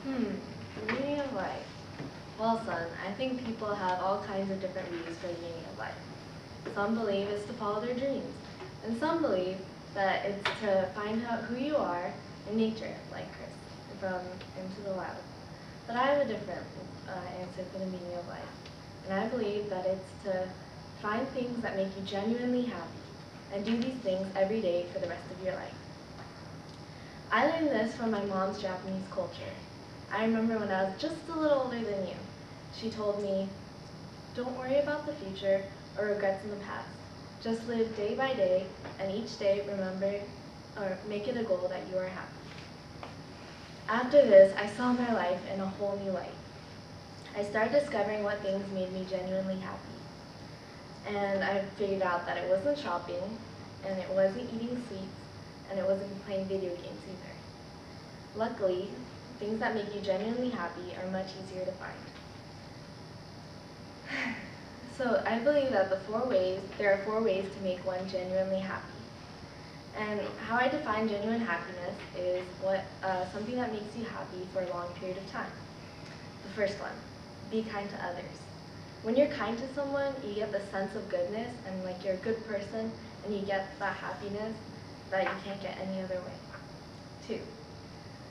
The meaning of life. Well, son, I think people have all kinds of different views for the meaning of life. Some believe it's to follow their dreams, and some believe that it's to find out who you are in nature, like Chris, from Into the Wild. But I have a different answer for the meaning of life, and I believe that it's to find things that make you genuinely happy, and do these things every day for the rest of your life. I learned this from my mom's Japanese culture. I remember when I was just a little older than you. She told me, don't worry about the future or regrets in the past. Just live day by day, and each day remember or make it a goal that you are happy. After this, I saw my life in a whole new light. I started discovering what things made me genuinely happy. And I figured out that it wasn't shopping, and it wasn't eating sweets, and it wasn't playing video games either. Luckily, things that make you genuinely happy are much easier to find. So I believe that there are 4 ways to make one genuinely happy. And how I define genuine happiness is something that makes you happy for a long period of time. The first one, be kind to others. When you're kind to someone, you get the sense of goodness, and like you're a good person, and you get that happiness that you can't get any other way. 2,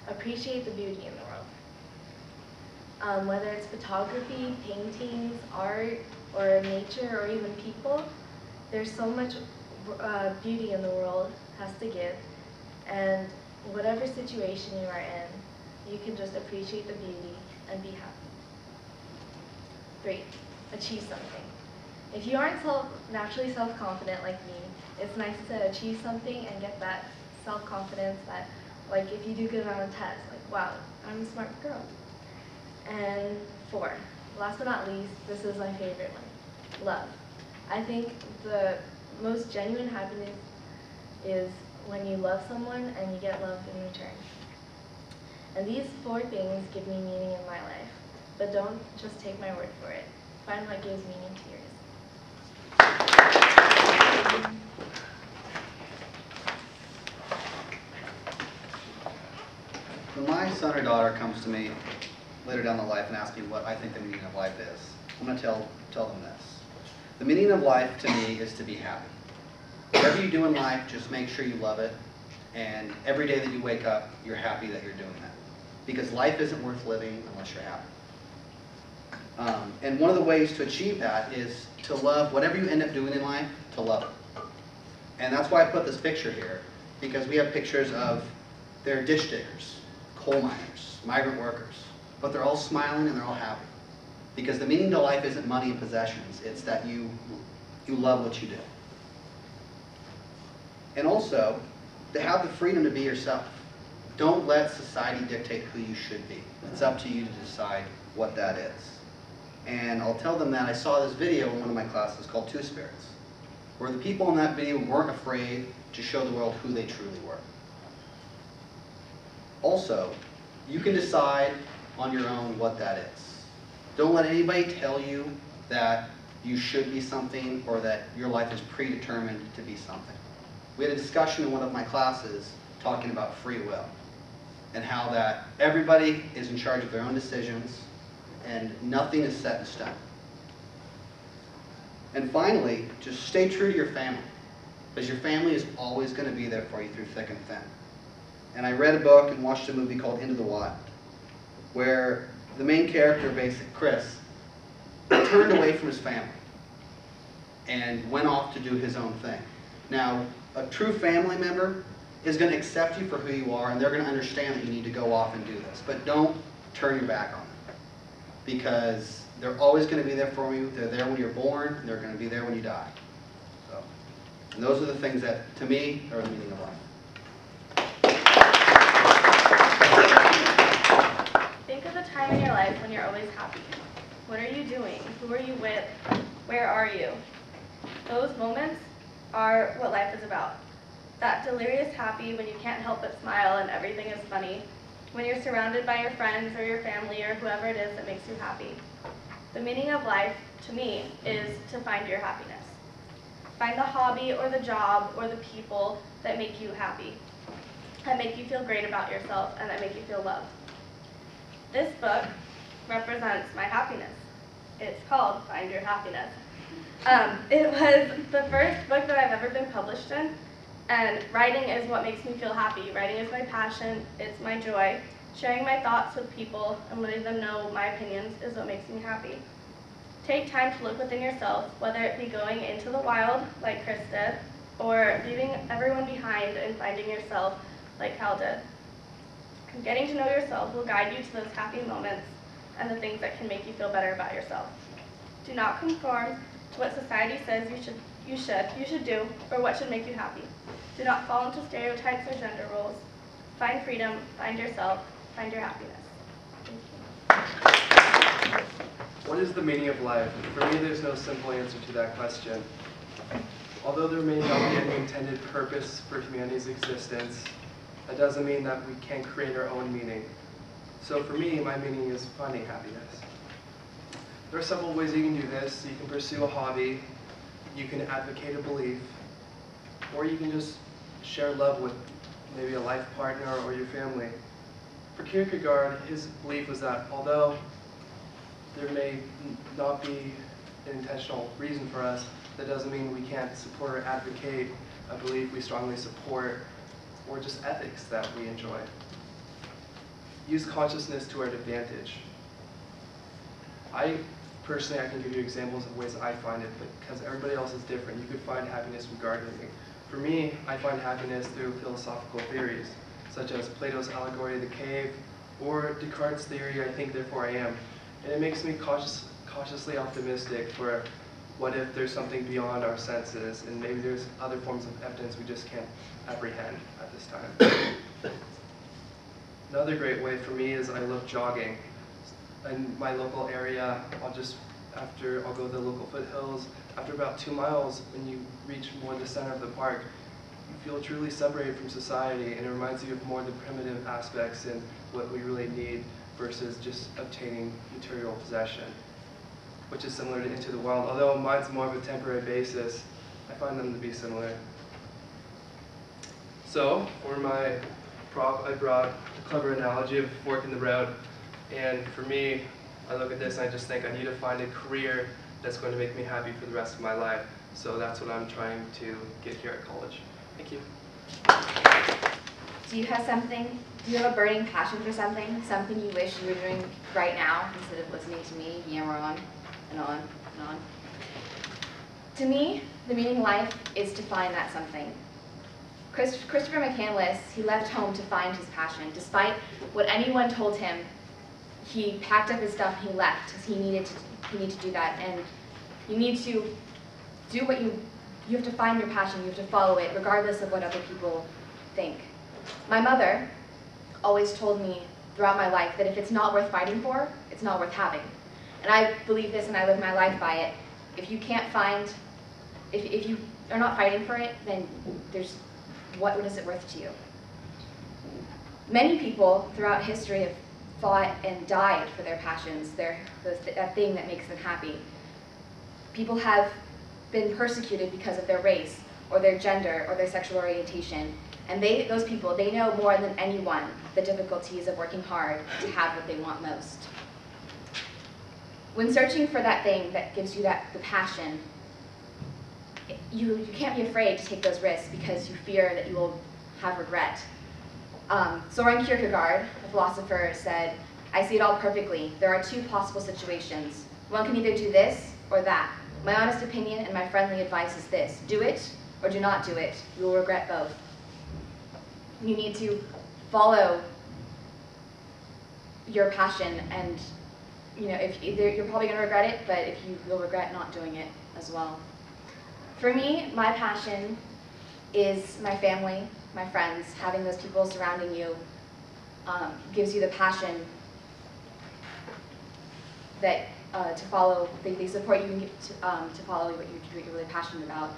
appreciate the beauty in the world. Whether it's photography, paintings, art, or nature, or even people, there's so much beauty in the world has to give, and whatever situation you are in, you can just appreciate the beauty and be happy. 3, achieve something. If you aren't naturally self-confident like me, it's nice to achieve something and get that self-confidence that, like, if you do good on a test, like, wow, I'm a smart girl. And 4, last but not least, this is my favorite one, love. I think the most genuine happiness is when you love someone and you get love in return. And these 4 things give me meaning in my life, but don't just take my word for it. Find what gives meaning to yours. When my son or daughter comes to me later down the life and asks me what I think the meaning of life is, I'm going to tell them this. The meaning of life to me is to be happy. Whatever you do in life, just make sure you love it, and every day that you wake up, you're happy that you're doing that. Because life isn't worth living unless you're happy. And one of the ways to achieve that is to love whatever you end up doing in life, to love it. And that's why I put this picture here, because we have pictures of their dish diggers, coal miners, migrant workers, but they're all smiling and they're all happy. Because the meaning to life isn't money and possessions, it's that you love what you do. And also, to have the freedom to be yourself. Don't let society dictate who you should be. It's up to you to decide what that is. And I'll tell them that I saw this video in one of my classes called Two Spirits, where the people in that video weren't afraid to show the world who they truly were. Also, you can decide on your own what that is. Don't let anybody tell you that you should be something or that your life is predetermined to be something. We had a discussion in one of my classes talking about free will and how that everybody is in charge of their own decisions and nothing is set in stone. And finally, just stay true to your family, because your family is always going to be there for you through thick and thin. And I read a book and watched a movie called Into the Wild, where the main character, basically Chris, turned away from his family and went off to do his own thing. Now, a true family member is going to accept you for who you are, and they're going to understand that you need to go off and do this. But don't turn your back on them, because they're always going to be there for you. They're there when you're born, and they're going to be there when you die. So, and those are the things that, to me, are the meaning of life. Think of a time in your life when you're always happy. What are you doing? Who are you with? Where are you? Those moments are what life is about. That delirious happy when you can't help but smile and everything is funny. When you're surrounded by your friends or your family or whoever it is that makes you happy. The meaning of life, to me, is to find your happiness. Find the hobby or the job or the people that make you happy, that make you feel great about yourself, and that make you feel loved. This book represents my happiness. It's called Find Your Happiness. It was the first book that I've ever been published in, and writing is what makes me feel happy. Writing is my passion, it's my joy. Sharing my thoughts with people and letting them know my opinions is what makes me happy. Take time to look within yourself, whether it be going into the wild, like Chris did, or leaving everyone behind and finding yourself, like Cal did. Getting to know yourself will guide you to those happy moments and the things that can make you feel better about yourself. Do not conform to what society says you should do, or what should make you happy. Do not fall into stereotypes or gender roles. Find freedom, find yourself, find your happiness. Thank you. What is the meaning of life? For me, there's no simple answer to that question. Although there may not be any intended purpose for humanity's existence, that doesn't mean that we can't create our own meaning. So for me, my meaning is finding happiness. There are several ways you can do this. You can pursue a hobby, you can advocate a belief, or you can just share love with maybe a life partner or your family. For Kierkegaard, his belief was that although there may not be an intentional reason for us, that doesn't mean we can't support or advocate a belief we strongly support, or just ethics that we enjoy. Use consciousness to our advantage. I can give you examples of ways I find it, but because everybody else is different, you could find happiness from gardening. For me, I find happiness through philosophical theories, such as Plato's Allegory of the Cave, or Descartes' theory, I think, therefore I am. And it makes me cautiously optimistic for What if there's something beyond our senses, and maybe there's other forms of evidence we just can't apprehend at this time? Another great way for me is I love jogging. In my local area, I'll go to the local foothills. After about 2 miles, when you reach more the center of the park, you feel truly separated from society, and it reminds you of more the primitive aspects and what we really need versus just obtaining material possession, which is similar to Into the Wild. Although mine's more of a temporary basis, I find them to be similar. So, for my prop, I brought a clever analogy of a fork in the road. And for me, I look at this and I just think I need to find a career that's going to make me happy for the rest of my life. So that's what I'm trying to get here at college. Thank you. Do you have something? Do you have a burning passion for something? Something you wish you were doing right now instead of listening to me yammer on and on and on? To me, the meaning of life is to find that something. Christopher McCandless, he left home to find his passion. Despite what anyone told him, he packed up his stuff and he left because he needed to do that. And you need to do what you have to find your passion, you have to follow it, regardless of what other people think. My mother always told me throughout my life that if it's not worth fighting for, it's not worth having. And I believe this and I live my life by it. If you can't find, if you are not fighting for it, then what is it worth to you? Many people throughout history have fought and died for their passions, that thing that makes them happy. People have been persecuted because of their race, or their gender, or their sexual orientation. And those people, they know more than anyone the difficulties of working hard to have what they want most. When searching for that thing that gives you the passion, you can't be afraid to take those risks because you fear that you will have regret. Soren Kierkegaard, a philosopher, said, "I see it all perfectly. There are two possible situations. One can either do this or that. My honest opinion and my friendly advice is this: do it or do not do it. You will regret both." You need to follow your passion, and if you're probably going to regret it, but you'll regret not doing it as well. For me, my passion is my family, my friends. Having those people surrounding you gives you the passion that to follow. They support you to follow what you're really passionate about,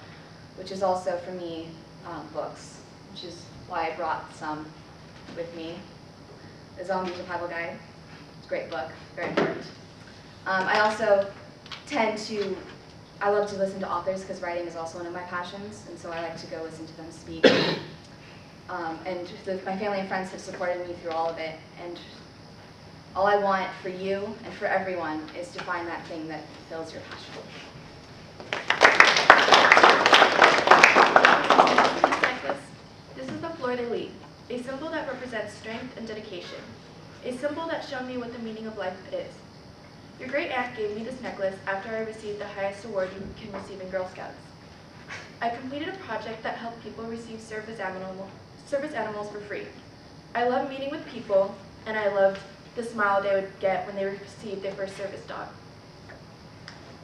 which is also for me books, which is why I brought some with me. The Zombie Survival Guide. It's a great book, very important. I also I love to listen to authors because writing is also one of my passions, and so I like to go listen to them speak. And my family and friends have supported me through all of it, and all I want for you and for everyone is to find that thing that fills your passion. This is the fleur de lis, a symbol that represents strength and dedication, a symbol that's shown me what the meaning of life is. Your great aunt gave me this necklace after I received the highest award you can receive in Girl Scouts. I completed a project that helped people receive service animals for free. I love meeting with people, and I loved the smile they would get when they received their first service dog.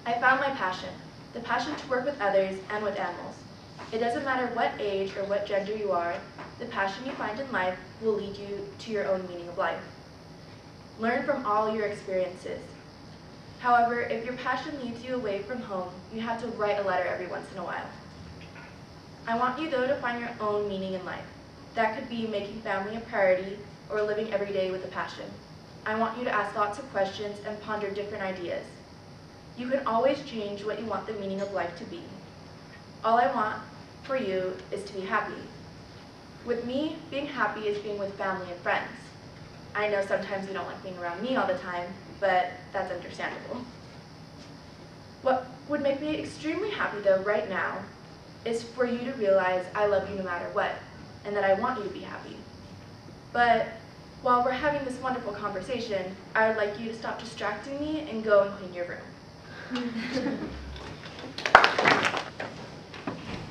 I found my passion, the passion to work with others and with animals. It doesn't matter what age or what gender you are, the passion you find in life will lead you to your own meaning of life. Learn from all your experiences. However, if your passion leads you away from home, you have to write a letter every once in a while. I want you, though, to find your own meaning in life. That could be making family a priority or living every day with a passion. I want you to ask lots of questions and ponder different ideas. You can always change what you want the meaning of life to be. All I want for you is to be happy. With me, being happy is being with family and friends. I know sometimes you don't like being around me all the time, but that's understandable. What would make me extremely happy, though, right now, is for you to realize I love you no matter what, and that I want you to be happy. But while we're having this wonderful conversation, I would like you to stop distracting me and go and clean your room.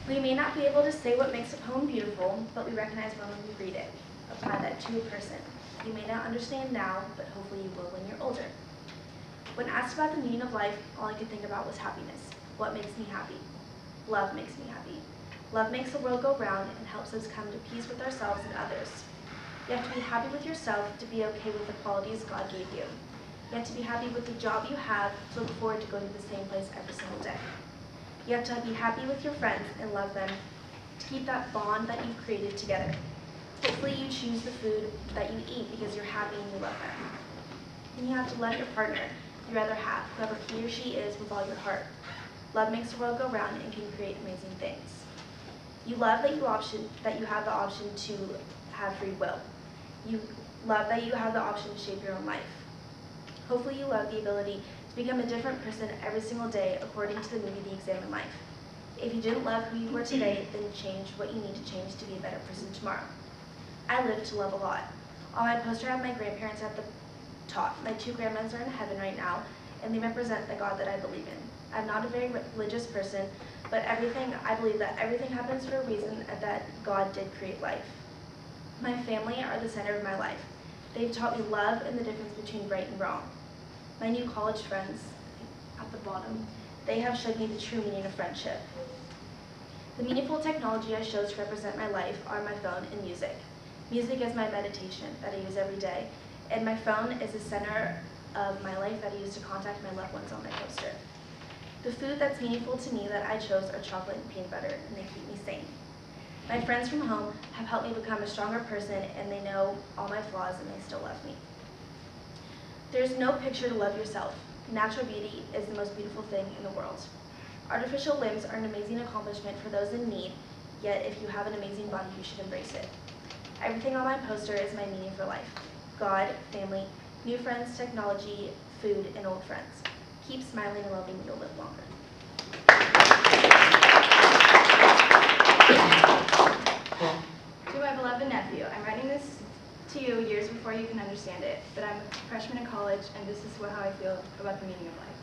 We may not be able to say what makes a poem beautiful, but we recognize when we read it. Apply that to a person. You may not understand now, but hopefully you will when you're older. When asked about the meaning of life, all I could think about was happiness. What makes me happy? Love makes me happy. Love makes the world go round and helps us come to peace with ourselves and others. You have to be happy with yourself to be okay with the qualities God gave you. You have to be happy with the job you have to look forward to going to the same place every single day. You have to be happy with your friends and love them to keep that bond that you've created together. Hopefully you choose the food that you eat because you're happy and you love them. And you have to love your partner you rather have, whoever he or she is, with all your heart. Love makes the world go round and can create amazing things. You love that you have the option to have free will. You love that you have the option to shape your own life. Hopefully you love the ability to become a different person every single day according to the movie The Examined Life. If you didn't love who you were today, then change what you need to change to be a better person tomorrow. I live to love a lot. On my poster I have my grandparents at the top. My 2 grandmas are in heaven right now, and they represent the God that I believe in. I'm not a very religious person, but I believe that everything happens for a reason and that God did create life. My family are the center of my life. They've taught me love and the difference between right and wrong. My new college friends, at the bottom, they have showed me the true meaning of friendship. The meaningful technology I chose to represent my life are my phone and music. Music is my meditation that I use every day, and my phone is the center of my life that I use to contact my loved ones on my poster. The food that's meaningful to me that I chose are chocolate and peanut butter, and they keep me sane. My friends from home have helped me become a stronger person, and they know all my flaws and they still love me. There's no picture to love yourself. Natural beauty is the most beautiful thing in the world. Artificial limbs are an amazing accomplishment for those in need, yet if you have an amazing body, you should embrace it. Everything on my poster is my meaning for life. God, family, new friends, technology, food, and old friends. Keep smiling and loving, you'll live longer. To my beloved nephew, I'm writing this to you years before you can understand it, but I'm a freshman in college, and this is how I feel about the meaning of life.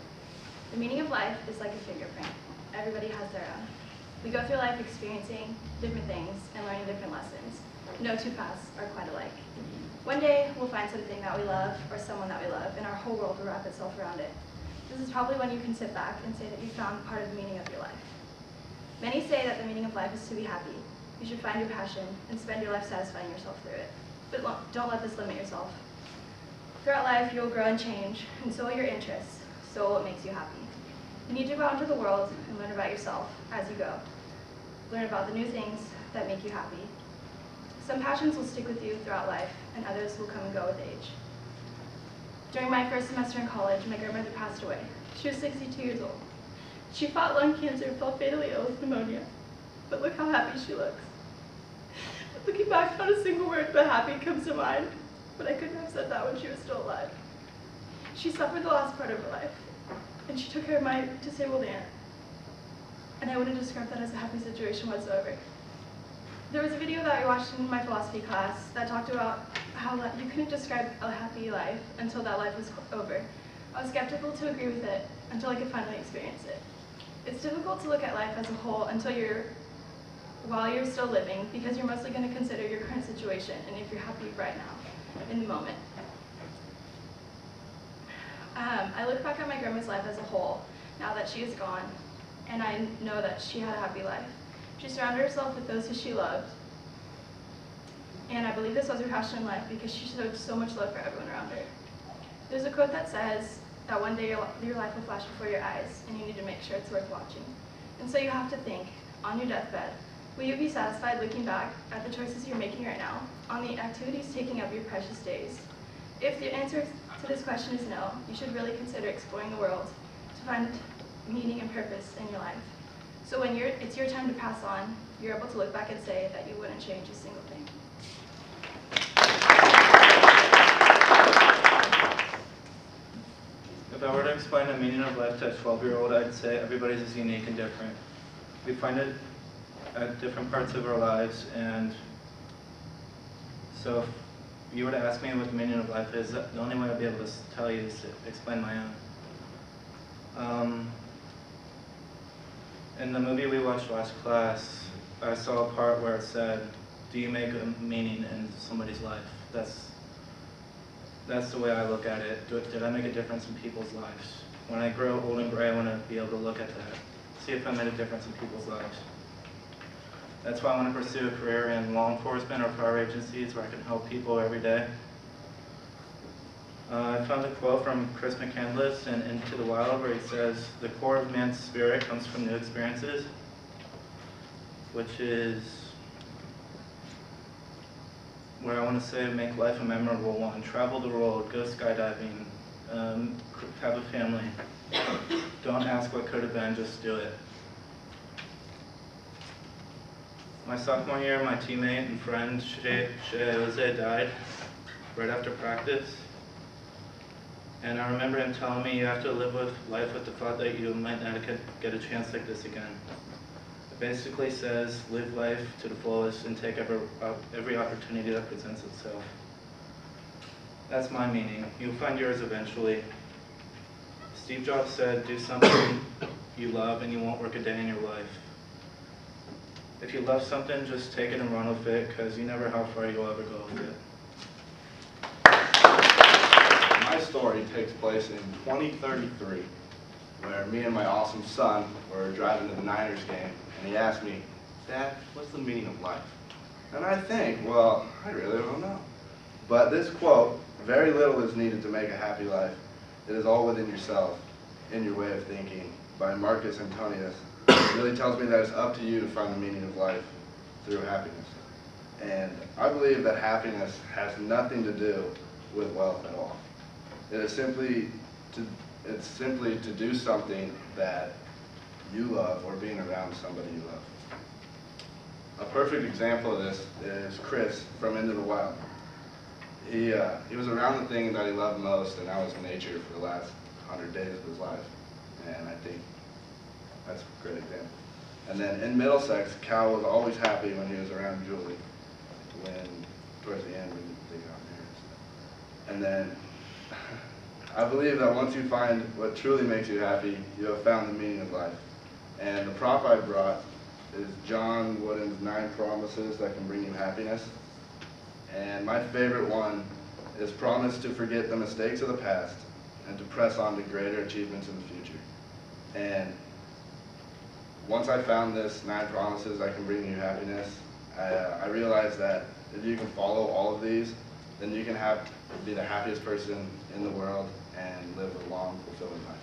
The meaning of life is like a fingerprint. Everybody has their own. We go through life experiencing different things and learning different lessons. No 2 paths are quite alike. One day, we'll find something that we love or someone that we love, and our whole world will wrap itself around it. This is probably when you can sit back and say that you found part of the meaning of your life. Many say that the meaning of life is to be happy. You should find your passion and spend your life satisfying yourself through it. But don't let this limit yourself. Throughout life, you will grow and change, and so will your interests, so will what makes you happy. You need to go out into the world and learn about yourself as you go. Learn about the new things that make you happy. Some passions will stick with you throughout life, and others will come and go with age. During my first semester in college, my grandmother passed away. She was 62 years old. She fought lung cancer and fell fatally ill with pneumonia. But look how happy she looks. Looking back, not a single word but happy comes to mind, but I couldn't have said that when she was still alive. She suffered the last part of her life, and she took care of my disabled aunt. And I wouldn't describe that as a happy situation whatsoever. There was a video that I watched in my philosophy class that talked about how you couldn't describe a happy life until that life was over. I was skeptical to agree with it until I could finally experience it. It's difficult to look at life as a whole while you're still living, because you're mostly going to consider your current situation and if you're happy right now, in the moment. I look back at my grandma's life as a whole, now that she is gone, and I know that she had a happy life. She surrounded herself with those who she loved, and I believe this was her passion in life because she showed so much love for everyone around her. There's a quote that says that one day your life will flash before your eyes, and you need to make sure it's worth watching. And so you have to think, on your deathbed, will you be satisfied looking back at the choices you're making right now, on the activities taking up your precious days? If the answer to this question is no, you should really consider exploring the world to find meaning and purpose in your life. So when it's your time to pass on, you're able to look back and say that you wouldn't change a single thing. If I were to explain the meaning of life to a 12-year-old, I'd say everybody's is unique and different. We find it at different parts of our lives, and so if you were to ask me what the meaning of life is, the only way I'd be able to tell you is to explain my own. In the movie we watched last class, I saw a part where it said, do you make a meaning in somebody's life? That's the way I look at it. Did I make a difference in people's lives? When I grow old and gray, I want to be able to look at that see if I made a difference in people's lives. That's why I want to pursue a career in law enforcement or fire agencies where I can help people every day. I found a quote from Chris McCandless in Into the Wild where he says, "The core of man's spirit comes from new experiences," which is where I want to say make life a memorable one. Travel the world, go skydiving, have a family. Don't ask what could have been, just do it. My sophomore year, my teammate and friend Shea Jose died right after practice. And I remember him telling me, you have to live with life with the thought that you might not get a chance like this again. It basically says, live life to the fullest and take every opportunity that presents itself. That's my meaning. You'll find yours eventually. Steve Jobs said, do something you love and you won't work a day in your life. If you love something, just take it and run with it, because you never know how far you'll ever go with it. My story takes place in 2033, where me and my awesome son were driving to the Niners game, and he asked me, "Dad, what's the meaning of life?" And I think, well, I really don't know. But this quote, "Very little is needed to make a happy life. It is all within yourself, in your way of thinking," by Marcus Antonius, really tells me that it's up to you to find the meaning of life through happiness. And I believe that happiness has nothing to do with wealth at all. It's simply to do something that you love or being around somebody you love. A perfect example of this is Chris from Into the Wild. He was around the thing that he loved most, and that was nature, for the last 100 days of his life. And I think that's a great example. And then in Middlesex, Cal was always happy when he was around Julie, towards the end when they got married. And then I believe that once you find what truly makes you happy, you have found the meaning of life. And the prop I brought is John Wooden's 9 Promises That Can Bring You Happiness. And my favorite one is promise to forget the mistakes of the past and to press on to greater achievements in the future. And once I found this 9 Promises That Can Bring You Happiness, I realized that if you can follow all of these, then you can be the happiest person in the world and live a long, fulfilling life.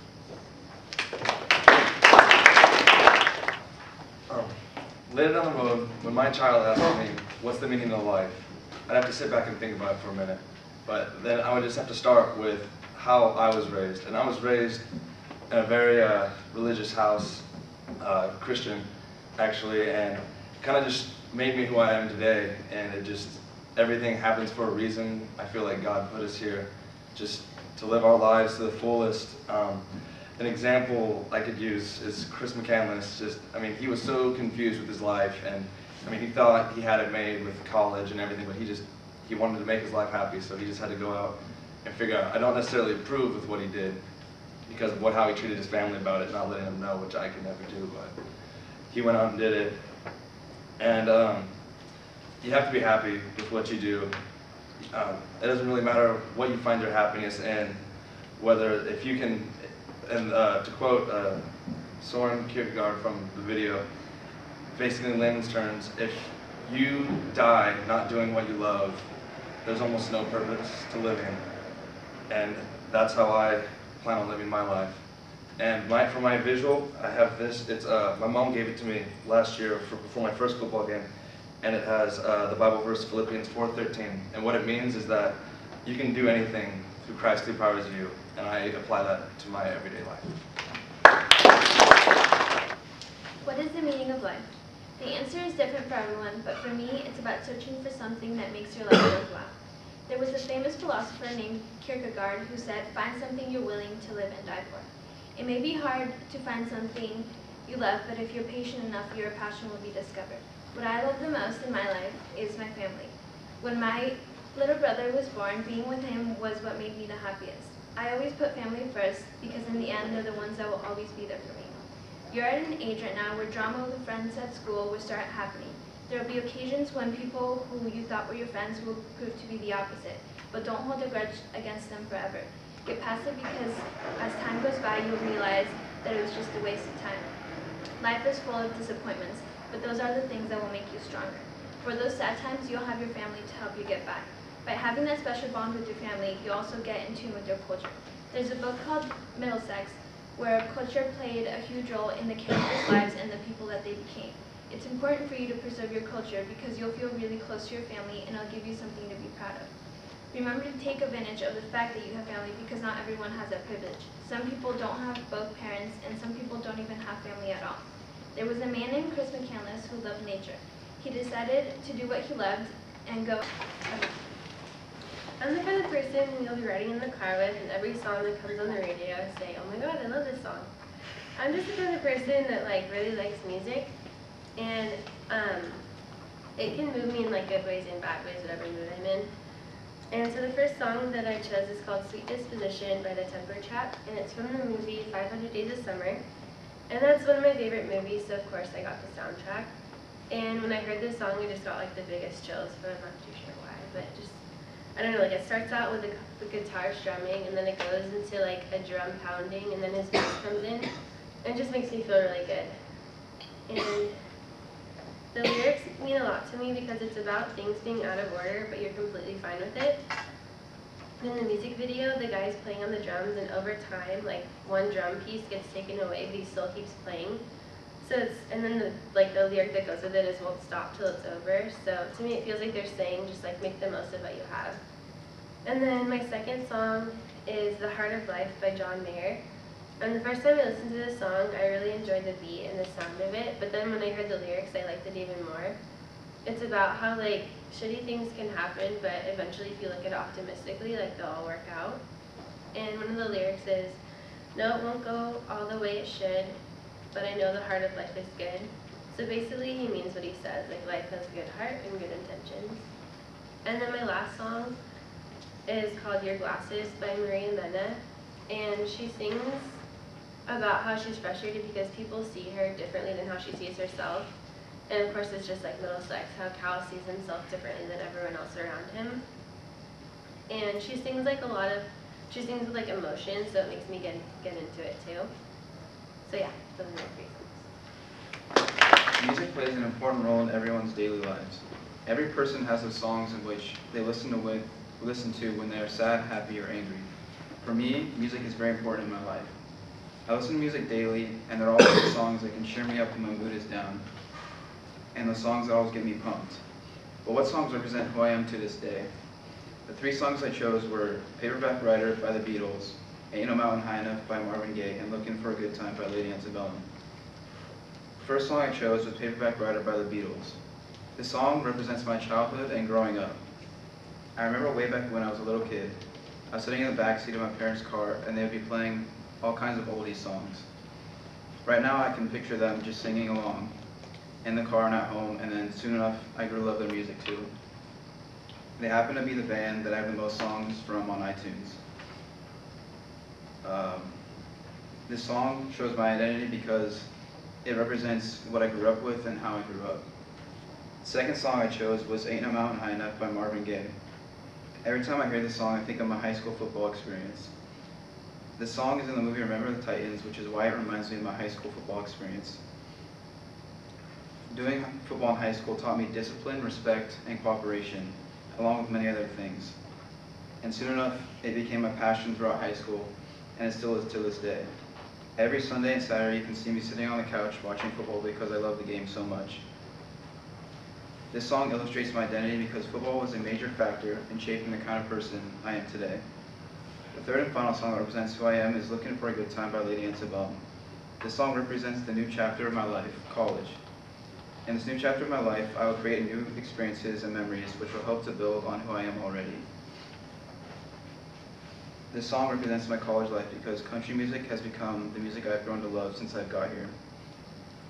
Later down the road, when my child asked me, what's the meaning of life, I'd have to sit back and think about it for a minute. But then I would just have to start with how I was raised. And I was raised in a very religious house, Christian, actually, and kind of just made me who I am today. And it just, everything happens for a reason. I feel like God put us here just to live our lives to the fullest. An example I could use is Chris McCandless. He was so confused with his life, and he thought he had it made with college and everything, but he wanted to make his life happy, so he just had to go out and figure out. I don't necessarily approve with what he did because of how he treated his family about it, not letting them know, which I could never do, but he went out and did it. And you have to be happy with what you do. It doesn't really matter what you find your happiness in, whether if you can, and to quote Soren Kierkegaard from the video, basically in layman's terms, if you die not doing what you love, there's almost no purpose to living. And that's how I plan on living my life. And for my visual, I have this. It's my mom gave it to me last year before my first football game, and it has the Bible verse Philippians 4:13. And what it means is that you can do anything through Christ who empowers you, and I apply that to my everyday life. What is the meaning of life? The answer is different for everyone, but for me, it's about searching for something that makes your life worthwhile. There was a famous philosopher named Kierkegaard who said, find something you're willing to live and die for. It may be hard to find something you love, but if you're patient enough, your passion will be discovered. What I love the most in my life is my family. When my little brother was born, being with him was what made me the happiest. I always put family first because in the end, they're the ones that will always be there for me. You're at an age right now where drama with friends at school will start happening. There will be occasions when people who you thought were your friends will prove to be the opposite, but don't hold a grudge against them forever. Get past it because as time goes by, you'll realize that it was just a waste of time. Life is full of disappointments, but those are the things that will make you stronger. For those sad times, you'll have your family to help you get by. By having that special bond with your family, you also get in tune with your culture. There's a book called Middlesex, where culture played a huge role in the characters' lives and the people that they became. It's important for you to preserve your culture because you'll feel really close to your family and it'll give you something to be proud of. Remember to take advantage of the fact that you have family because not everyone has that privilege. Some people don't have both parents and some people don't even have family at all. There was a man named Chris McCandless who loved nature. He decided to do what he loved and go. I'm the kind of person who you'll be riding in the car with, and every song that comes on the radio, I say, oh my god, I love this song. I'm just the kind of person that really likes music, and it can move me in good ways and bad ways, whatever mood I'm in. And so the first song that I chose is called Sweet Disposition by the Untitled Chapter, and it's from the movie 500 Days of Summer. And that's one of my favorite movies, so of course I got the soundtrack. And when I heard this song, I just got the biggest chills, but I'm not too sure why. But just, I don't know, it starts out with the guitar strumming, and then it goes into a drum pounding, and then his bass comes in, and it just makes me feel really good. And the lyrics mean a lot to me because it's about things being out of order, but you're completely fine with it. In the music video, the guy's playing on the drums, and over time, one drum piece gets taken away, but he still keeps playing. So and then the lyric that goes with it is won't stop till it's over. So to me, it feels like they're saying just make the most of what you have. And then my second song is The Heart of Life by John Mayer. And the first time I listened to this song, I really enjoyed the beat and the sound of it. But then when I heard the lyrics, I liked it even more. It's about how shitty things can happen, but eventually if you look at it optimistically, they'll all work out. And one of the lyrics is, no, it won't go all the way it should, but I know the heart of life is good. So basically he means what he says, life has a good heart and good intentions. And then my last song is called Your Glasses by Maria Mena, and she sings about how she's frustrated because people see her differently than how she sees herself. And of course it's just Middlesex, how Cal sees himself differently than everyone else around him. And she sings she sings with emotion, so it makes me get into it too. So yeah, those are my 3 songs. Music plays an important role in everyone's daily lives. Every person has those songs in which they listen to when they are sad, happy, or angry. For me, music is very important in my life. I listen to music daily, and there are always songs that can cheer me up when my mood is down, and the songs that always get me pumped. But what songs represent who I am to this day? The 3 songs I chose were Paperback Writer by the Beatles, Ain't No Mountain High Enough by Marvin Gaye, and Looking for a Good Time by Lady Antebellum. The first song I chose was Paperback Writer by the Beatles. This song represents my childhood and growing up. I remember way back when I was a little kid, I was sitting in the back seat of my parents' car and they would be playing all kinds of oldie songs. Right now I can picture them just singing along in the car and at home, and then soon enough I grew to love their music too. They happen to be the band that I have the most songs from on iTunes. This song shows my identity because it represents what I grew up with and how I grew up. The second song I chose was Ain't No Mountain High Enough by Marvin Gaye. Every time I hear this song, I think of my high school football experience. This song is in the movie Remember the Titans, which is why it reminds me of my high school football experience. Doing football in high school taught me discipline, respect, and cooperation, along with many other things. And soon enough, it became a passion throughout high school, and it still is to this day. Every Sunday and Saturday, you can see me sitting on the couch watching football because I love the game so much. This song illustrates my identity because football was a major factor in shaping the kind of person I am today. The third and final song that represents who I am is Looking for a Good Time by Lady Antebellum. This song represents the new chapter of my life, college. In this new chapter of my life, I will create new experiences and memories which will help to build on who I am already. This song represents my college life because country music has become the music I've grown to love since I've got here.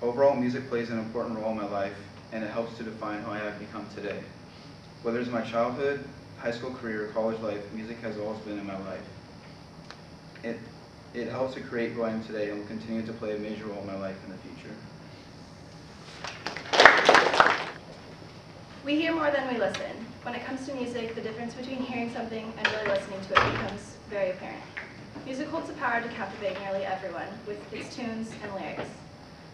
Overall, music plays an important role in my life, and it helps to define who I have become today. Whether it's my childhood, high school career, or college life, music has always been in my life. It helps to create who I am today and will continue to play a major role in my life in the future. We hear more than we listen. When it comes to music, the difference between hearing something and really listening to it becomes very apparent. Music holds the power to captivate nearly everyone with its tunes and lyrics.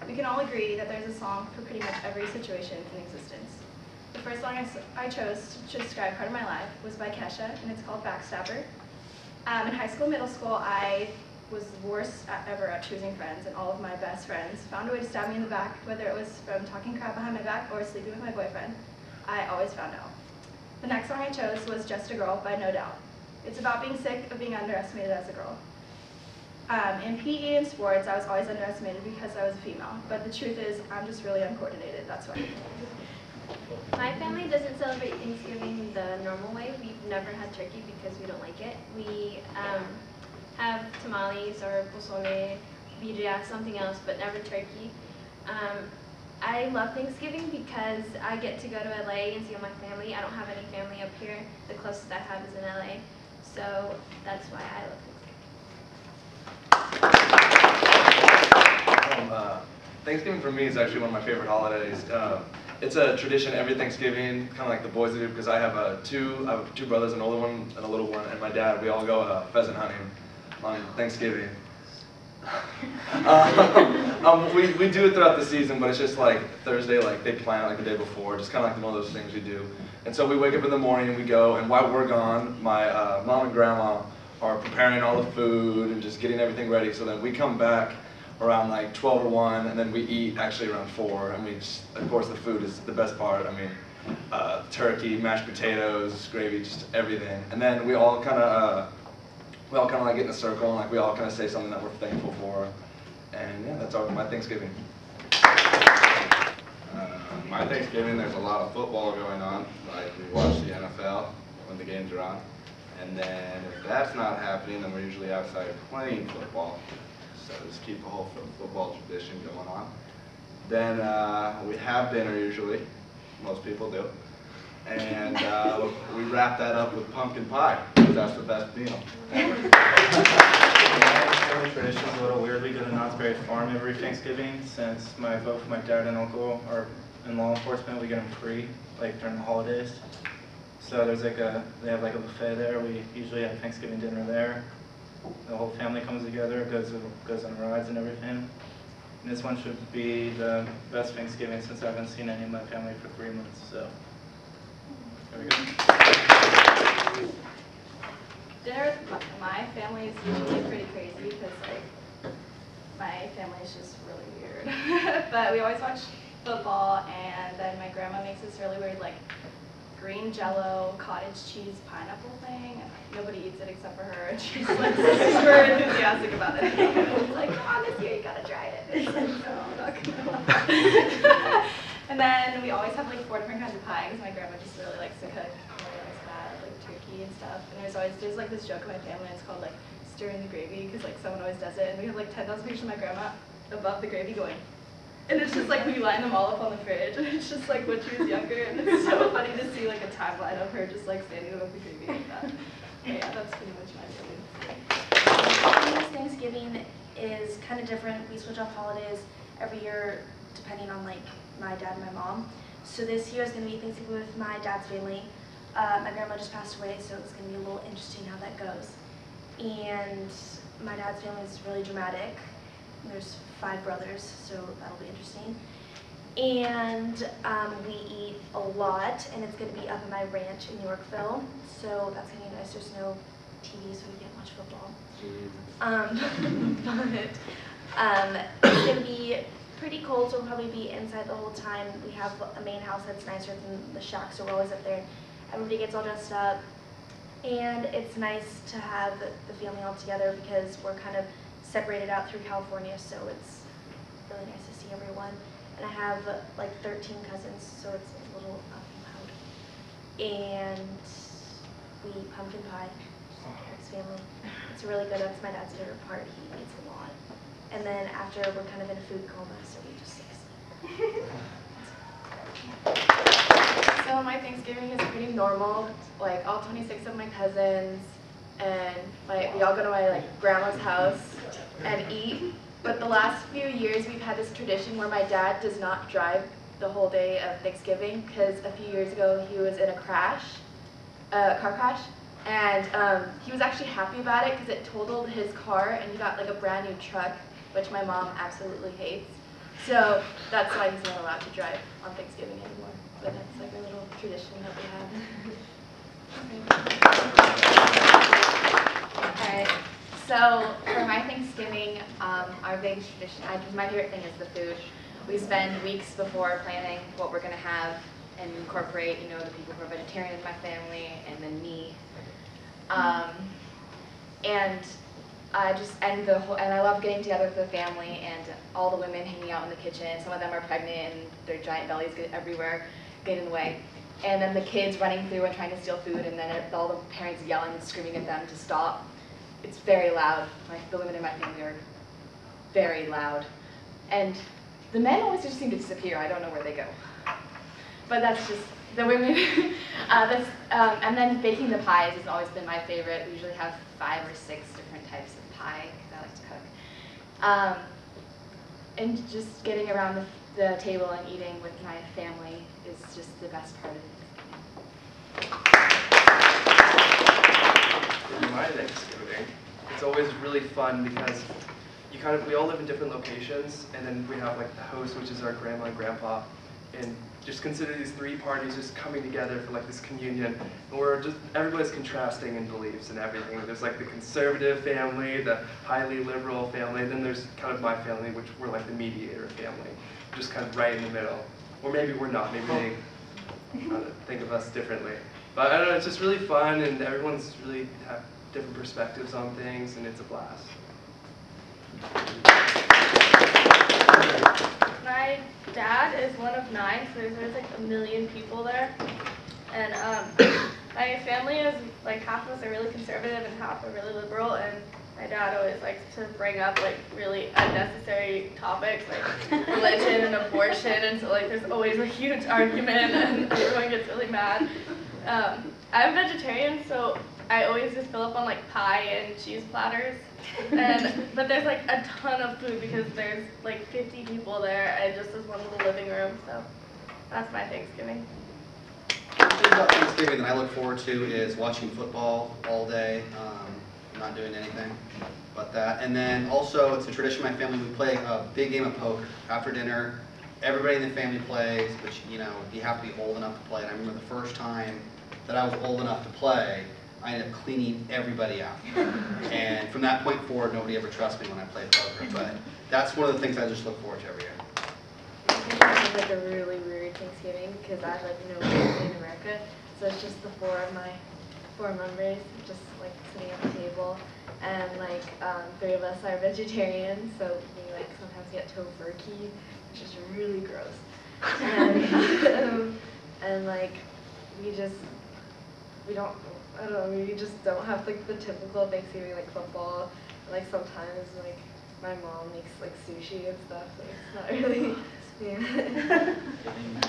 We can all agree that there's a song for pretty much every situation in existence. The first song I chose to describe part of my life was by Kesha, and it's called Backstabber. In high school, middle school, I was the worst ever at choosing friends, and all of my best friends found a way to stab me in the back, whether it was from talking crap behind my back or sleeping with my boyfriend. I always found out. The next song I chose was Just a Girl by No Doubt. It's about being sick of being underestimated as a girl. In PE and sports, I was always underestimated because I was a female, but the truth is, I'm just really uncoordinated, that's why. My family doesn't celebrate Thanksgiving the normal way. We've never had turkey because we don't like it. We have tamales or pozole, birria, something else, but never turkey. I love Thanksgiving because I get to go to LA and see all my family. I don't have any family up here. The closest I have is in LA. So that's why I love Thanksgiving. Thanksgiving for me is actually one of my favorite holidays. It's a tradition every Thanksgiving, kind of like the boys do, because I have two brothers, an older one and a little one, and my dad. We all go pheasant hunting on Thanksgiving. We do it throughout the season, but it's just like Thursday, like they plan it like the day before, just kind of like one of those things we do. And so we wake up in the morning and we go, and while we're gone, my mom and grandma are preparing all the food and just getting everything ready. So then we come back around like 12 or 1, and then we eat actually around 4. And we just, of course, the food is the best part. I mean, turkey, mashed potatoes, gravy, just everything. And then we all kind of like get in a circle, and like we all kind of say something that we're thankful for. And yeah, that's my Thanksgiving. My Thanksgiving, there's a lot of football going on. Like we watch the NFL when the games are on. And then if that's not happening, then we're usually outside playing football. So just keep the whole football tradition going on. Then we have dinner usually. Most people do. And we wrap that up with pumpkin pie, because that's the best meal ever. My tradition is a little weird. We go to Knott's Berry Farm every Thanksgiving. Since both my dad and uncle are in law enforcement, we get them free, like during the holidays. So there's they have like a buffet there. We usually have Thanksgiving dinner there. The whole family comes together, goes on rides and everything. And this one should be the best Thanksgiving since I haven't seen any of my family for 3 months. So there we go. Dinner with my family is usually pretty crazy because like my family is just really weird. But we always watch football, and then my grandma makes this really weird like green Jello cottage cheese pineapple thing, and nobody eats it except for her, and she's like super enthusiastic about it. It's like, come on, this year you gotta try it. It's like, no, I'm not gonna. And then we always have like 4 different kinds of pie because my grandma just really likes to cook. Really likes that, like turkey and stuff. And there's like this joke in my family. It's called like stirring the gravy because like someone always does it, and we have like 10,000 pictures of my grandma above the gravy going. And it's just like we line them all up on the fridge, and it's just like when she was younger, and it's so funny to see like a timeline of her just like standing above the gravy like that. But yeah, that's pretty much my feeling. Thanksgiving is kind of different. We switch off holidays every year depending on like my dad and my mom. So this year is going to be Thanksgiving with my dad's family. My grandma just passed away, so it's going to be a little interesting how that goes. And my dad's family is really dramatic. There's 5 brothers, so that'll be interesting. And we eat a lot, and it's going to be up at my ranch in Yorkville, so that's going to be nice. There's no TV, so we can't watch football. But it's going to be pretty cold, so we'll probably be inside the whole time. We have a main house that's nicer than the shack, so we're always up there. Everybody gets all dressed up, and it's nice to have the family all together because we're kind of separated out through California, so it's really nice to see everyone. And I have like 13 cousins, so it's a little loud. And we eat pumpkin pie, Eric's family. It's really good. That's my dad's favorite part. He eats a lot. And then after, we're kind of in a food coma, so we just sleep. So my Thanksgiving is pretty normal. Like all 26 of my cousins, and like we all go to my like grandma's house and eat. But the last few years we've had this tradition where my dad does not drive the whole day of Thanksgiving because a few years ago he was in a car crash, and he was actually happy about it because it totaled his car and he got like a brand new truck, which my mom absolutely hates. So that's why he's not allowed to drive on Thanksgiving anymore. But that's like a little tradition that we have. Alright, so for my Thanksgiving, our biggest tradition, my favorite thing is the food. We spend weeks before planning what we're going to have and incorporate, you know, the people who are vegetarian in my family and then me. And I love getting together with the family and all the women hanging out in the kitchen. Some of them are pregnant and their giant bellies get everywhere, get in the way. And then the kids running through and trying to steal food, and then all the parents yelling and screaming at them to stop. It's very loud. The women in my family are very loud. And the men always just seem to disappear. I don't know where they go. But that's just the women. And then baking the pies has always been my favorite. We usually have 5 or 6 different types of pie because I like to cook. And just getting around the table and eating with my family is just the best part of Thanksgiving. For my Thanksgiving, it's always really fun because we all live in different locations, and then we have like the host, which is our grandma and grandpa, and just consider these 3 parties just coming together for like this communion, and everybody's contrasting in beliefs and everything. There's like the conservative family, the highly liberal family, and then there's kind of my family, which we're like the mediator family, just kind of right in the middle. Or maybe we're not, maybe they think of us differently. But I don't know, it's just really fun, and everyone's really have different perspectives on things, and it's a blast. My dad is one of 9, so there's like a million people there. And my family is like half of us are really conservative and half are really liberal. And my dad always likes to bring up like really unnecessary topics like religion and abortion. And so like there's always a huge argument and everyone gets really mad. I'm vegetarian, so I always just fill up on like pie and cheese platters. But there's like a ton of food because there's like 50 people there and just as one little living room, so that's my Thanksgiving. The thing about Thanksgiving that I look forward to is watching football all day, not doing anything but that. And then also it's a tradition in my family, we play a big game of poker. After dinner, everybody in the family plays, but you know, you have to be old enough to play. And I remember the first time that I was old enough to play, I ended up cleaning everybody out. And from that point forward, nobody ever trusts me when I play poker. But that's one of the things I just look forward to every year. I think I have like a really weird Thanksgiving because I have like no family in America. So it's just the 4 of my 4 members just like sitting at the table. And like 3 of us are vegetarian, so we like sometimes get tofurkey, which is really gross. And like we just don't have like the typical Thanksgiving like football. Like sometimes like my mom makes like sushi and stuff, so it's not really Thanksgiving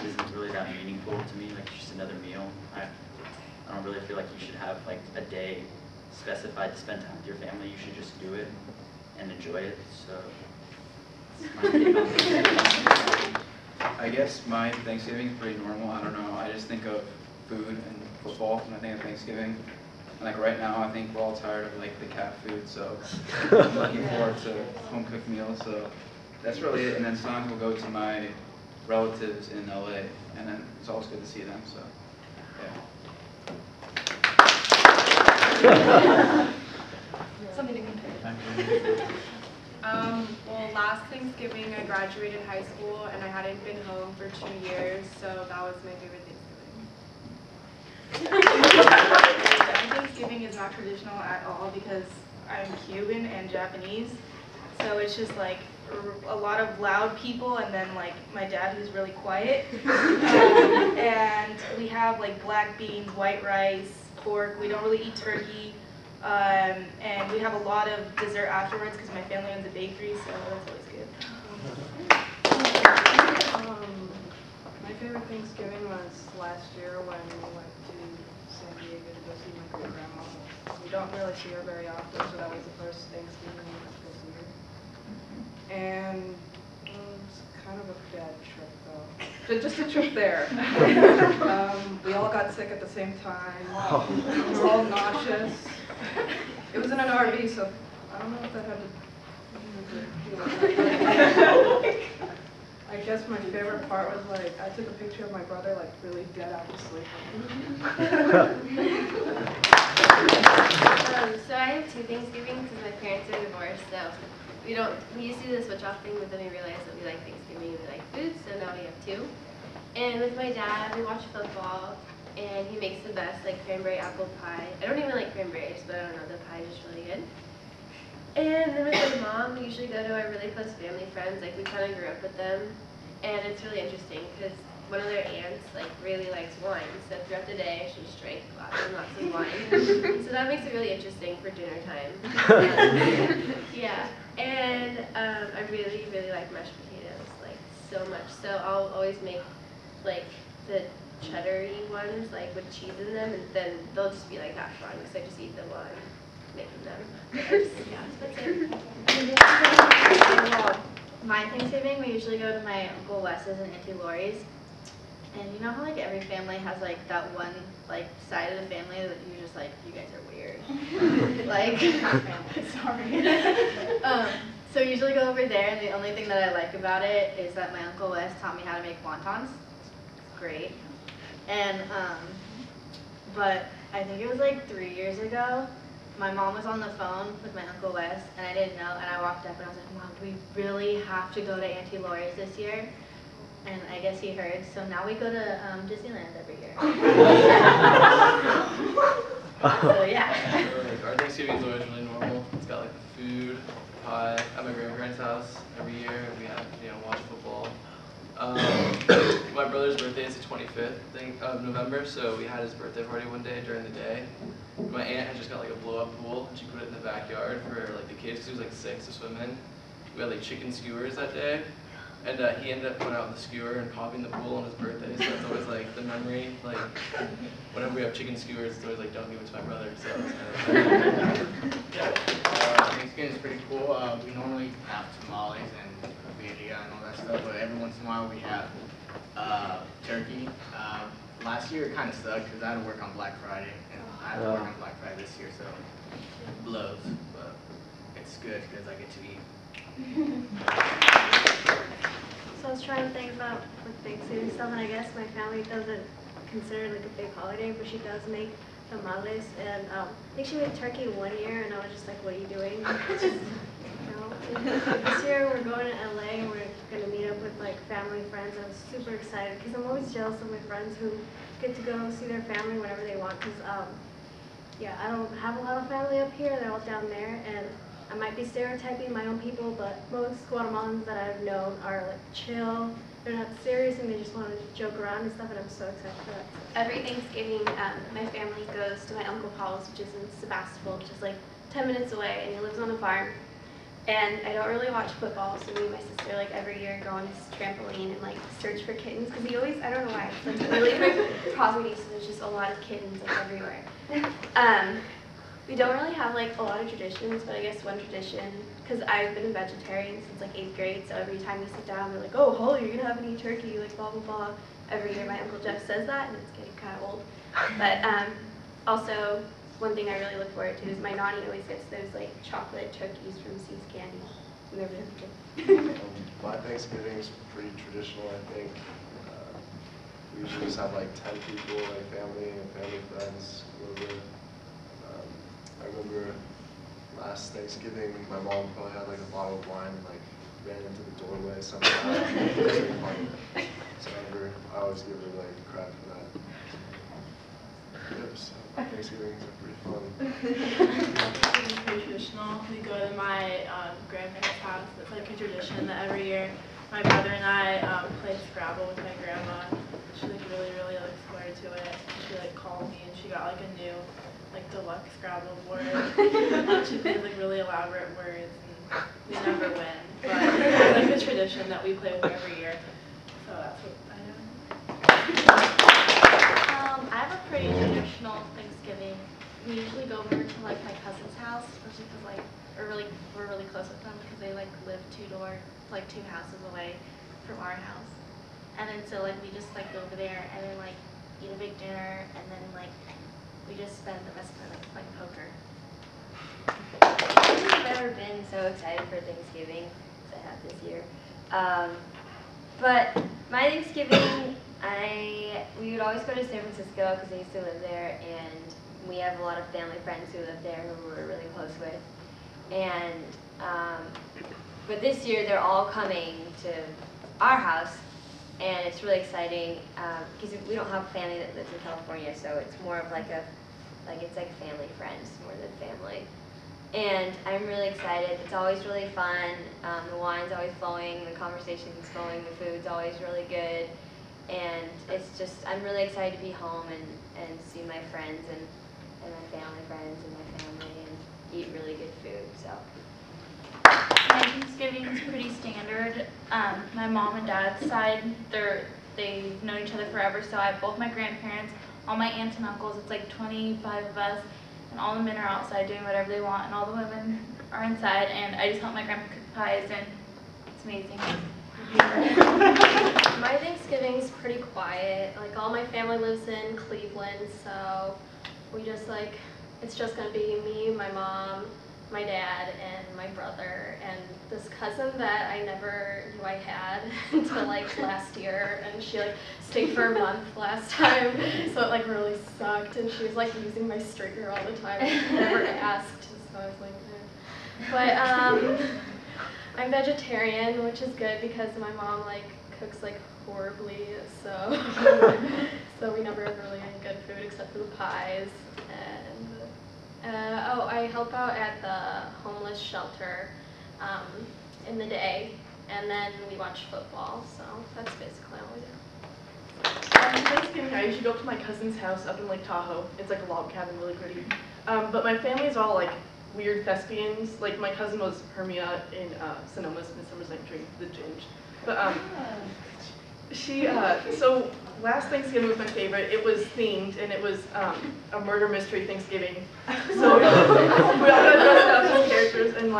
isn't really that meaningful to me, like just another meal. I don't really feel like you should have like a day specified to spend time with your family. You should just do it and enjoy it. So that's my take on Thanksgiving. I guess my Thanksgiving is pretty normal. I don't know. I just think of food and football when I think of Thanksgiving. And like right now, I think we're all tired of like the cat food, so I'm looking forward to home cooked meals. So that's really it. And then Sunday we'll go to my relatives in LA, and then it's always good to see them. So yeah. Something to compare. Well, last Thanksgiving I graduated high school and I hadn't been home for 2 years, so that was my favorite Thanksgiving. My Thanksgiving is not traditional at all because I'm Cuban and Japanese, so it's just like a lot of loud people and then like my dad who's really quiet. And we have like black beans, white rice, pork. We don't really eat turkey. And we have a lot of dessert afterwards because my family owns a bakery, so that's always good. My favorite Thanksgiving was last year when we went to San Diego to go see my great-grandma. We don't really see her very often, so that was the first Thanksgiving we went to go see her. And it was kind of a bad trip, though. But just a trip there. We all got sick at the same time. We were all nauseous. It was in an RV, so I don't know if that had to guess my favorite part was like, I took a picture of my brother like really dead out of sleep. So I have two Thanksgivings because my parents are divorced, so we used to do the switch off thing, but then we realized that we like Thanksgiving and we like food, so now we have two. And with my dad, we watch football, and he makes the best like cranberry apple pie. I don't even like cranberries, but I don't know, the pie is just really good. And then with my mom, we usually go to our really close family friends, like we kind of grew up with them, and it's really interesting because one of their aunts like really likes wine, so throughout the day she just drank lots and lots of wine. So that makes it really interesting for dinner time. Yeah, and I really, really like mashed potatoes, like so much. So I'll always make like the cheddar-y ones, like with cheese in them, and then they'll just be like half fun because I just eat them while I'm making them. Yeah, that's it. My Thanksgiving, we usually go to my Uncle Wes's and Auntie Lori's. And you know how like every family has like that one like side of the family that you're just like, you guys are weird. Like, sorry. So we usually go over there, and the only thing that I like about it is that my Uncle Wes taught me how to make wontons. Great. And but I think it was like 3 years ago, my mom was on the phone with my Uncle Wes, and I didn't know, and I walked up and I was like, Mom, we really have to go to Auntie Lori's this year. And I guess he heard, so now we go to Disneyland every year. So yeah. Our Thanksgiving is always really normal. It's got like the food, pie, at my grandparents' house every year. We have, watch football. My brother's birthday is the 25th of November, so we had his birthday party one day during the day. My aunt had just got like a blow-up pool, and she put it in the backyard for like the kids, because he was like 6 to swim in. We had like chicken skewers that day, and he ended up going out with the skewer and popping the pool on his birthday, so that's always like the memory. Like whenever we have chicken skewers, it's always like, don't give it to my brother. So it's kind of Thanksgiving is pretty cool. We normally have tamales and birria and all that stuff, but every once in a while we have turkey. Last year it kind of sucked because I had to work on Black Friday, and I had to work on Black Friday this year, so it blows, but it's good because I get to eat. So I was trying to think about like Thanksgiving stuff, and I guess my family doesn't consider it like a big holiday, but she does make tamales, and I think she made turkey one year, and I was just like, what are you doing? This year we're going to LA, and we're going to meet up with like family, friends, and I'm super excited because I'm always jealous of my friends who get to go see their family whenever they want, because yeah, I don't have a lot of family up here, they're all down there, and I might be stereotyping my own people, but most Guatemalans that I've known are like chill, they're not serious, and they just want to joke around and stuff, and I'm so excited for that. Every Thanksgiving, my family goes to my Uncle Paul's, which is in Sebastopol, which is like 10 minutes away, and he lives on a farm. And I don't really watch football, so me and my sister, like, every year go on his trampoline and, like, search for kittens, because he always, I don't know why, it's like really big property, so there's just a lot of kittens, like, everywhere. We don't really have, like, a lot of traditions, but I guess one tradition, because I've been a vegetarian since, like, 8th grade, so every time we sit down, they're like, oh, Holly, you're going to have any turkey, like, blah, blah, blah. Every year my Uncle Jeff says that, and it's getting kind of old. But also, one thing I really look forward to is my nanny always gets those like chocolate turkeys from See's Candy. And they're really good. My Thanksgiving is pretty traditional, I think. We usually just have like 10 people, like family and family friends over. I remember last Thanksgiving, my mom probably had like a bottle of wine and like ran into the doorway somehow. It was really funny. So I always give her like crap for that. Yep, so Thanksgivings are pretty fun. It's pretty traditional. We go to my grandparents' house. It's like a tradition that every year my brother and I play Scrabble with my grandma. She like really looks forward to it. She like called me and she got like a new like deluxe Scrabble board. She plays like really elaborate words and we never win. But it's like a tradition that we play with every year. So that's what I know. I have a pretty traditional Thanksgiving. We usually go over to like my cousin's house, especially because like we're really close with them because they like live two houses away from our house. And then so like we just like go over there and then like eat a big dinner and then like we just spend the rest of the night playing poker. I don't think I've ever been so excited for Thanksgiving as I have this year. But my Thanksgiving, we would always go to San Francisco because I used to live there, and we have a lot of family friends who live there who we're really close with. And but this year they're all coming to our house, and it's really exciting because we don't have a family that lives in California, so it's more of it's like family friends more than family. And I'm really excited. It's always really fun. The wine's always flowing, the conversation's flowing, the food's always really good. And it's just, I'm really excited to be home and see my friends and my family friends and my family and eat really good food. So. My Thanksgiving is pretty standard. My mom and dad's side, they've known each other forever, so I have both my grandparents, all my aunts and uncles. It's like 25 of us. And all the men are outside doing whatever they want, and all the women are inside, and I just help my grandpa cook pies, and it's amazing. My Thanksgiving's pretty quiet. Like, all my family lives in Cleveland, so we just it's just gonna be me, my mom, my dad, and my brother, and this cousin that I never knew I had until last year, and she stayed for a month last time, so it really sucked, and she was using my straightener all the time. I never asked, so I was like, eh. But I'm vegetarian, which is good because my mom cooks horribly, so so we never have really any good food except for the pies. And I help out at the homeless shelter in the day, and then we watch football, so that's basically all we do. Thanksgiving, I usually go up to my cousin's house up in Lake Tahoe. It's like a log cabin, really pretty. But my family's all weird thespians. My cousin was Hermia in Sonoma's Midsummer's Night Dream, the Ginge. But she, so last Thanksgiving was my favorite. It was themed, and it was a murder mystery Thanksgiving. So we all got dressed up as characters, and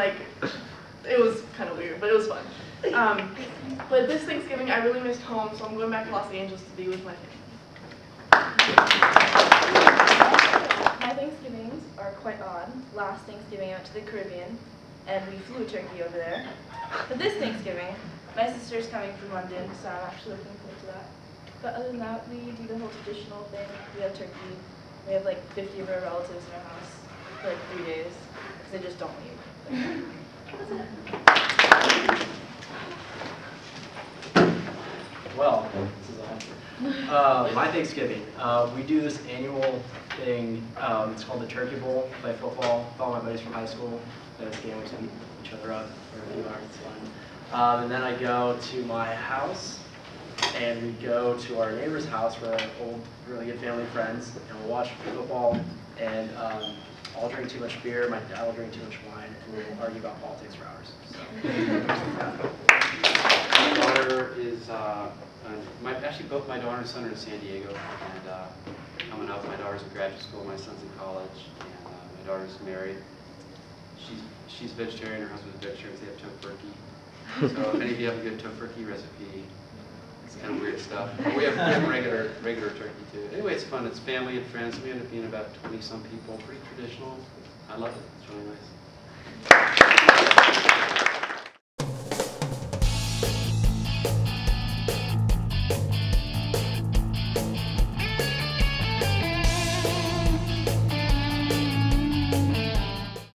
it was kind of weird, but it was fun. But this Thanksgiving, I really missed home, so I'm going back to Los Angeles to be with my family. My Thanksgivings are quite odd. Last Thanksgiving I went to the Caribbean, and we flew a turkey over there. But this Thanksgiving, my sister's coming from London, so I'm actually looking forward to that. But other than that, we do the whole traditional thing. We have turkey. We have 50 of our relatives in our house for 3 days, because they just don't leave. Well, this is a my Thanksgiving, we do this annual thing. It's called the Turkey Bowl. Play football. All my buddies from high school. Play this game. We beat each other up for a few hours. It's fun. And then I go to my house, and we go to our neighbor's house. We're old, really good family friends, and we'll watch football. And I'll drink too much beer. My dad will drink too much wine, and we'll argue about politics for hours. So. My daughter is, actually both my daughter and son are in San Diego, and coming up, my daughter's in graduate school, my son's in college, and my daughter's married. She's vegetarian, her husband's vegetarian, so they have tofurkey. So if any of you have a good tofurkey recipe, it's kind of weird stuff. But we have regular turkey too. Anyway, it's fun, it's family and friends. We end up being about 20-some people, pretty traditional. I love it, it's really nice.